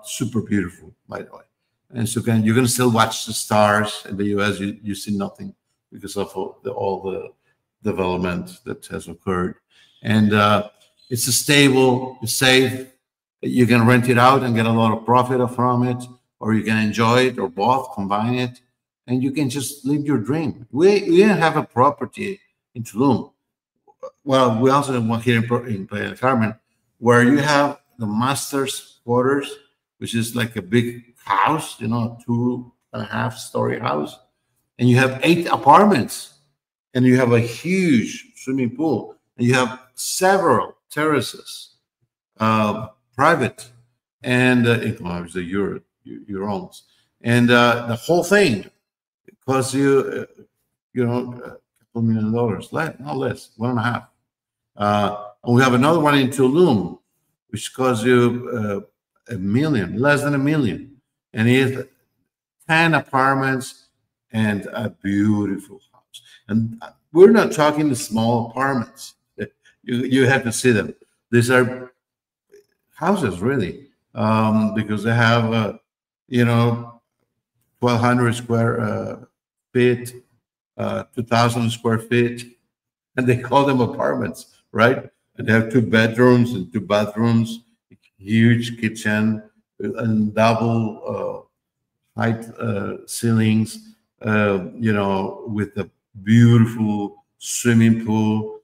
super beautiful, by the way. And so you can still watch the stars. In the US, you see nothing because of all the development that has occurred. And it's stable, it's safe. You can rent it out and get a lot of profit from it, or you can enjoy it, or both, combine it, and you can just live your dream. We have a property in Tulum. Well, we also have one here in Playa del Carmen, where you have the master's quarters, which is like a big house, 2.5-story house, and you have 8 apartments, and you have a huge swimming pool, and you have several terraces, private, and obviously your own, and the whole thing costs you, a couple $1 million, not less, 1.5. And we have another one in Tulum, which costs you $1 million, less than $1 million, and it's 10 apartments and a beautiful house. And we're not talking the small apartments. You have to see them. These are houses, really, because they have 1,200 square feet, 2,000 square feet, and they call them apartments, right? And they have 2 bedrooms and 2 bathrooms, huge kitchen, and double height ceilings, with a beautiful swimming pool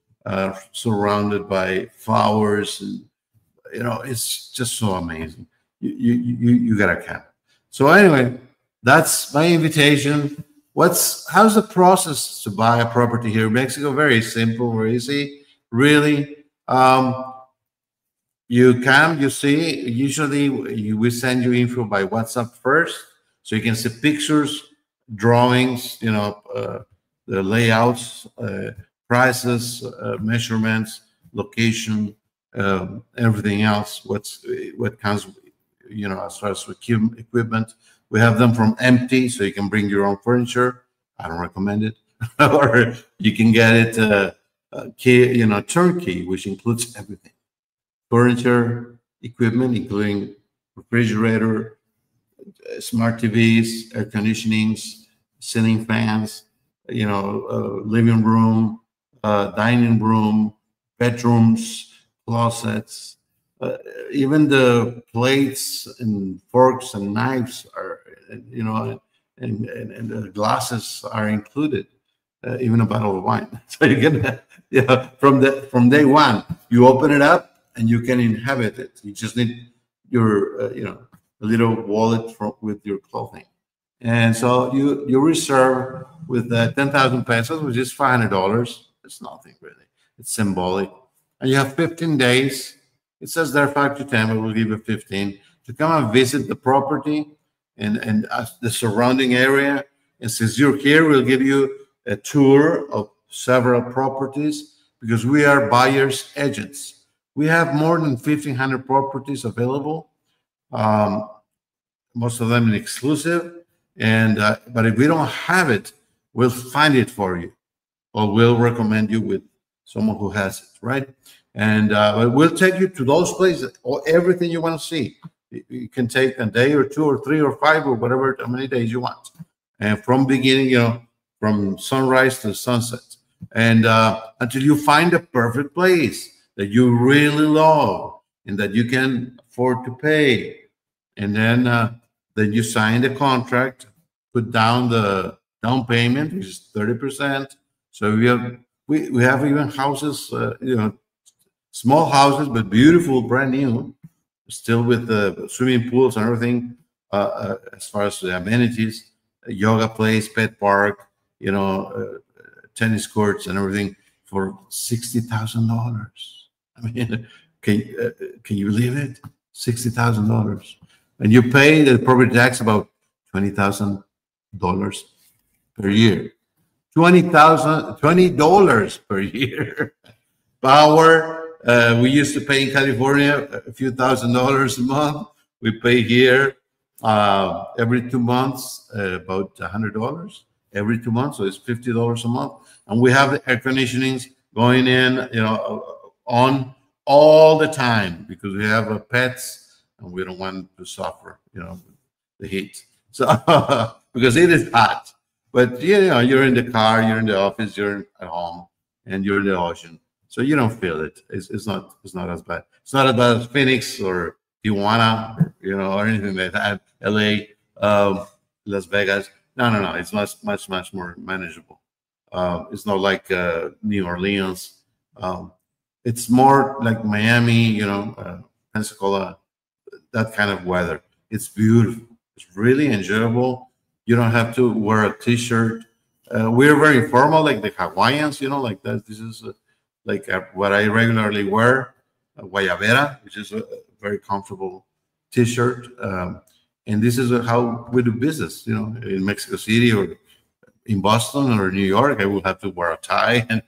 surrounded by flowers, and it's just so amazing. You gotta come. So anyway, that's my invitation. How's the process to buy a property here in Mexico? Very simple, very easy, really. You come, you see. Usually, we send you info by WhatsApp first, so you can see pictures, drawings, the layouts, prices, measurements, location, everything else. What comes, as far as equipment. We have them from empty, so you can bring your own furniture. I don't recommend it. Or you can get it turnkey, which includes everything: furniture, equipment, including refrigerator, smart TVs, air conditionings, ceiling fans, living room, dining room, bedrooms, closets, even the plates and forks and knives are, and the glasses are included, even a bottle of wine. So you get, from day one, you open it up and you can inhabit it. You just need your, a little wallet with your clothing. And so you reserve with 10,000 pesos, which is $500. It's nothing really. It's symbolic. And you have 15 days. It says there 5 to 10, but we'll give you 15 to come and visit the property and the surrounding area. And since you're here, we'll give you a tour of several properties, because we are buyers agents. We have more than 1,500 properties available, most of them in exclusive. And but if we don't have it, we'll find it for you, or we'll recommend you with someone who has it, right? And we'll take you to those places, or everything you want to see. You can take a day or 2 or 3 or 5 or whatever, how many days you want. And from beginning, from sunrise to sunset, and until you find a perfect place that you really love and that you can afford to pay. And then you sign the contract put down the down payment, which is 30%. So we have even houses, small houses, but beautiful, brand new, still with the swimming pools and everything, as far as the amenities, a yoga place, pet park, tennis courts and everything for $60,000. I mean, can you believe it? $60,000, and you pay the property tax about $20,000 per year. $20 per year. Power, we used to pay in California a few $1,000s a month. We pay here every 2 months about $100 every 2 months, so it's $50 a month. And we have the air conditionings going in, on all the time, because we have pets and we don't want to suffer, the heat. So because it is hot. But you're in the car, you're in the office, you're at home, and you're in the ocean, so you don't feel it. It's not as bad. It's not as bad as Phoenix or Tijuana, or anything like that. LA, Las Vegas. No. It's much more manageable. It's not like New Orleans. It's more like Miami, Pensacola, that kind of weather. It's beautiful. It's really enjoyable. You don't have to wear a t-shirt. We're very formal, like the Hawaiians, like that. This is like what I regularly wear, a guayabera, which is a very comfortable t-shirt. And this is how we do business, in Mexico City or in Boston or New York. I will have to wear a tie and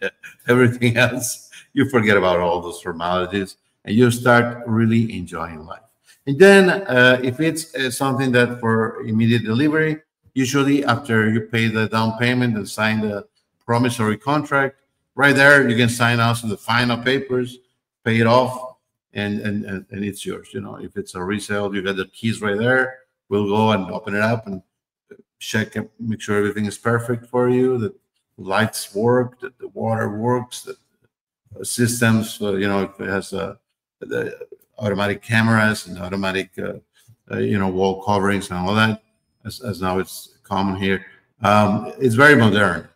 everything else. You forget about all those formalities and you start really enjoying life. And then if it's something that for immediate delivery, usually after you pay the down payment and sign the promissory contract, right there you can sign also the final papers, pay it off, and it's yours. If it's a resale, you got the keys right there. We'll go and open it up and check and make sure everything is perfect for you, that the lights work, that the water works, that the systems, if it has the automatic cameras and automatic wall coverings and all that, as now it's common here. It's very modern.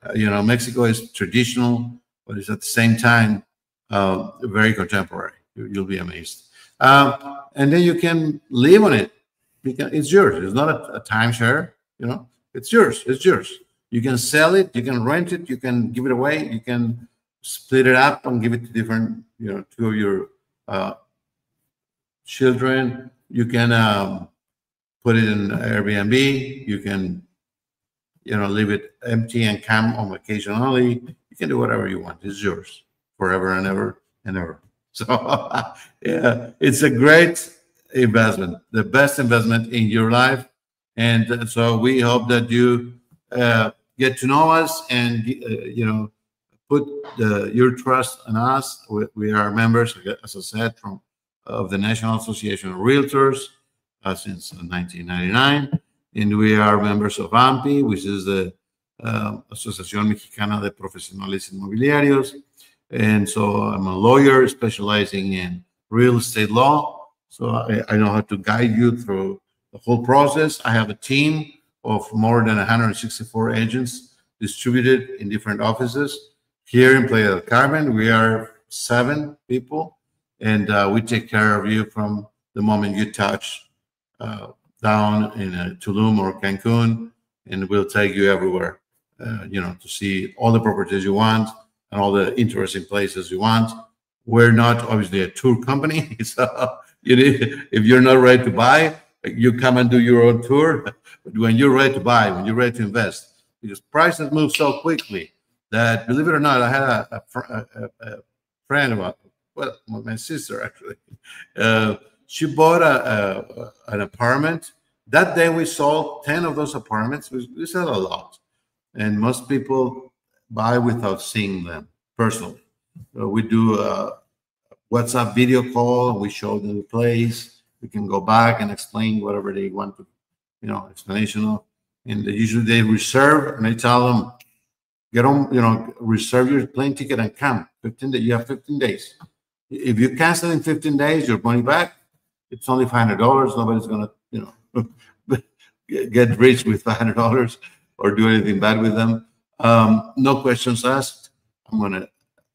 Mexico is traditional, but it's at the same time very contemporary. You'll be amazed. And then you can live on it. It's yours. It's not a timeshare. It's yours. It's yours. You can sell it. You can rent it. You can give it away. You can split it up and give it to different, two of your children. You can put it in Airbnb. You can, leave it empty and come on vacation only. You can do whatever you want. It's yours forever and ever and ever. So, yeah, it's a great investment, the best investment in your life. And so we hope that you get to know us and, put your trust in us. We are members, as I said, of the National Association of Realtors since 1999. And we are members of AMPI, which is the Asociación Mexicana de Profesionales Inmobiliarios. And so I'm a lawyer specializing in real estate law. So I know how to guide you through the whole process. I have a team of more than 164 agents distributed in different offices. Here in Playa del Carmen, we are 7 people, and we take care of you from the moment you touch down in Tulum or Cancun, and we'll take you everywhere, to see all the properties you want and all the interesting places you want. We're not obviously a tour company, so if you're not ready to buy, you come and do your own tour. But when you're ready to buy, when you're ready to invest, because prices move so quickly that, believe it or not, I had a friend about, well, my sister actually. She bought an apartment. That day we sold 10 of those apartments. We sell a lot. And most people buy without seeing them personally. We do a WhatsApp video call, and we show them the place. We can go back and explain whatever they want to, explanation of. And usually they reserve, and I tell them, get on, reserve your plane ticket and come. 15 days. You have 15 days. If you cancel in 15 days, your money back. It's only $500. Nobody's gonna, get rich with $500 or do anything bad with them. No questions asked. I'm gonna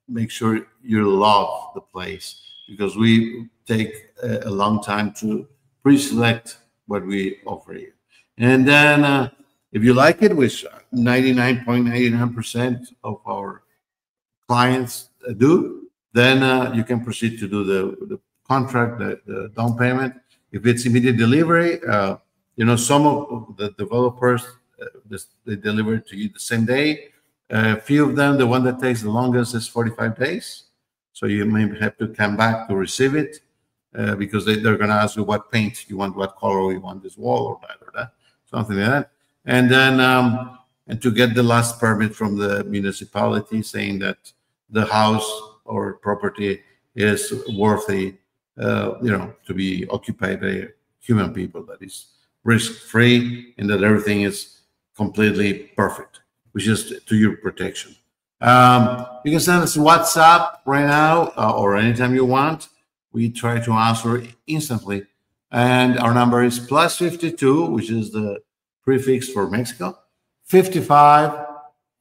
make sure you love the place, because we take a long time to pre-select what we offer you. And then if you like it, which 99.99% of our clients do, then you can proceed to do the contract, the down payment. If it's immediate delivery, some of the developers, they deliver it to you the same day. A few of them, the one that takes the longest is 45 days. So you may have to come back to receive it because they're going to ask you what paint you want, what color you want this wall or that, something like that. And then and to get the last permit from the municipality saying that the house or property is worthy, to be occupied by human people, that is risk-free, and that everything is completely perfect, which is to your protection. You can send us WhatsApp right now or anytime you want. We try to answer instantly. And our number is +52, which is the prefix for Mexico, 55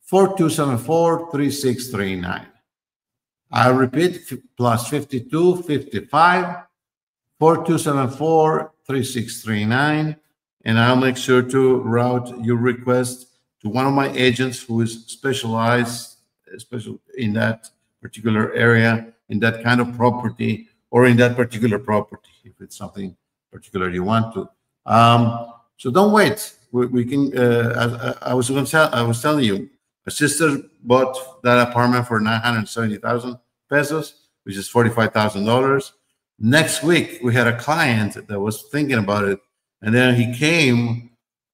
4274 3639. I'll repeat, +52 55 4274 3639. And I'll make sure to route your request to one of my agents who is specialized in that particular area, in that kind of property, or in that particular property, if it's something particular you want to. So don't wait. We can. I was telling you, my sister bought that apartment for 970,000 pesos, which is $45,000. Next week, we had a client that was thinking about it, and then he came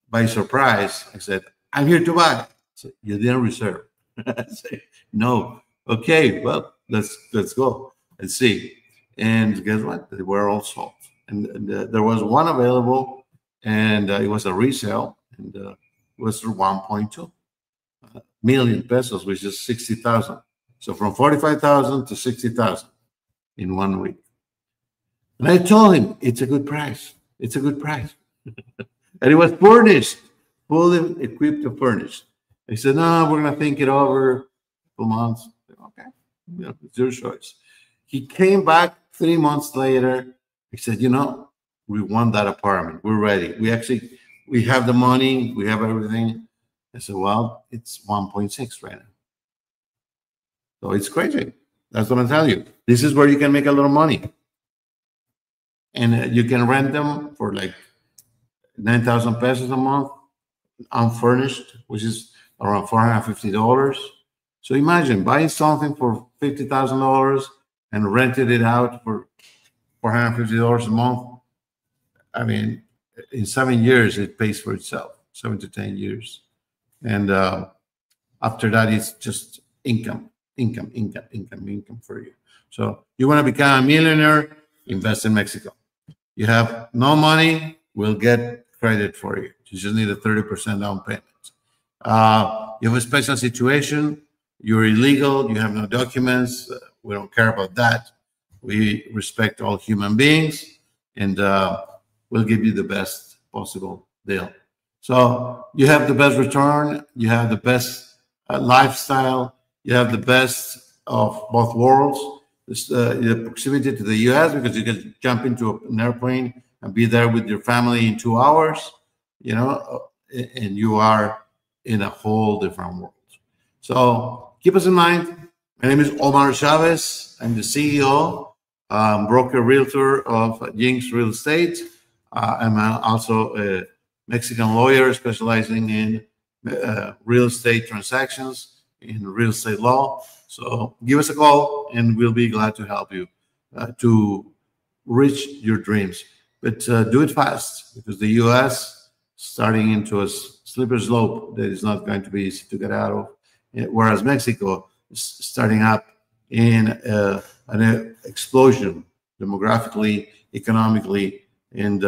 by surprise. I said, "I'm here to buy." I said, "You didn't reserve." I said, "No." Okay, well, let's go and see. And guess what? They were all sold, and there was one available, and it was a resale, and it was for 1.2 million pesos, which is 60,000. So from 45,000 to 60,000 in 1 week. And I told him it's a good price. It's a good price. And it was furnished, fully equipped to furnish. He said, "No, we're gonna think it over for months." Okay, it's your choice. He came back 3 months later. He said, "We want that apartment. We're ready. We have the money. We have everything." I said, "Well, it's 1.6 right now." So it's crazy. That's what I'm telling you. This is where you can make a lot of money. And you can rent them for like 9,000 pesos a month, unfurnished, which is around $450. So imagine buying something for $50,000 and rented it out for $450 a month. I mean, in 7 years, it pays for itself, 7 to 10 years. And after that, it's just income for you. So you want to become a millionaire, invest in Mexico. You have no money, we'll get credit for you. You just need a 30% down payment. You have a special situation, you're illegal, you have no documents, we don't care about that. We respect all human beings, and we'll give you the best possible deal. So you have the best return, you have the best lifestyle, you have the best of both worlds. The proximity to the U.S., because you can jump into an airplane and be there with your family in 2 hours, and you are in a whole different world. So keep us in mind. My name is Omar Chavez. I'm the CEO, broker realtor of Yinx Real Estate. I'm also a Mexican lawyer specializing in real estate transactions, in real estate law. So give us a call, and we'll be glad to help you to reach your dreams. But do it fast, because the U.S. starting into a slippery slope that is not going to be easy to get out of, whereas Mexico is starting up in an explosion demographically, economically, and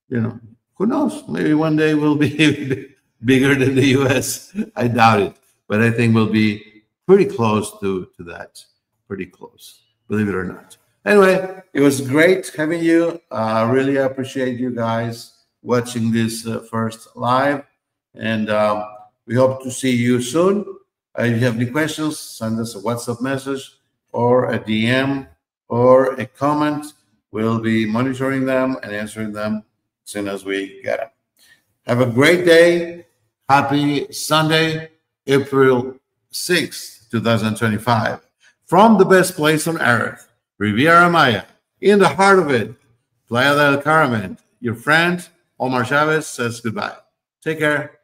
who knows? Maybe one day we'll be bigger than the U.S. I doubt it, but I think we'll be pretty close to that. Pretty close, believe it or not. Anyway, it was great having you. I really appreciate you guys. watching this first live. And we hope to see you soon. If you have any questions, send us a WhatsApp message or a DM or a comment. We'll be monitoring them and answering them as soon as we get them. Have a great day. Happy Sunday, April 6th, 2025. From the best place on earth, Riviera Maya, in the heart of it, Playa del Carmen, your friend Omar Chavez says goodbye. Take care.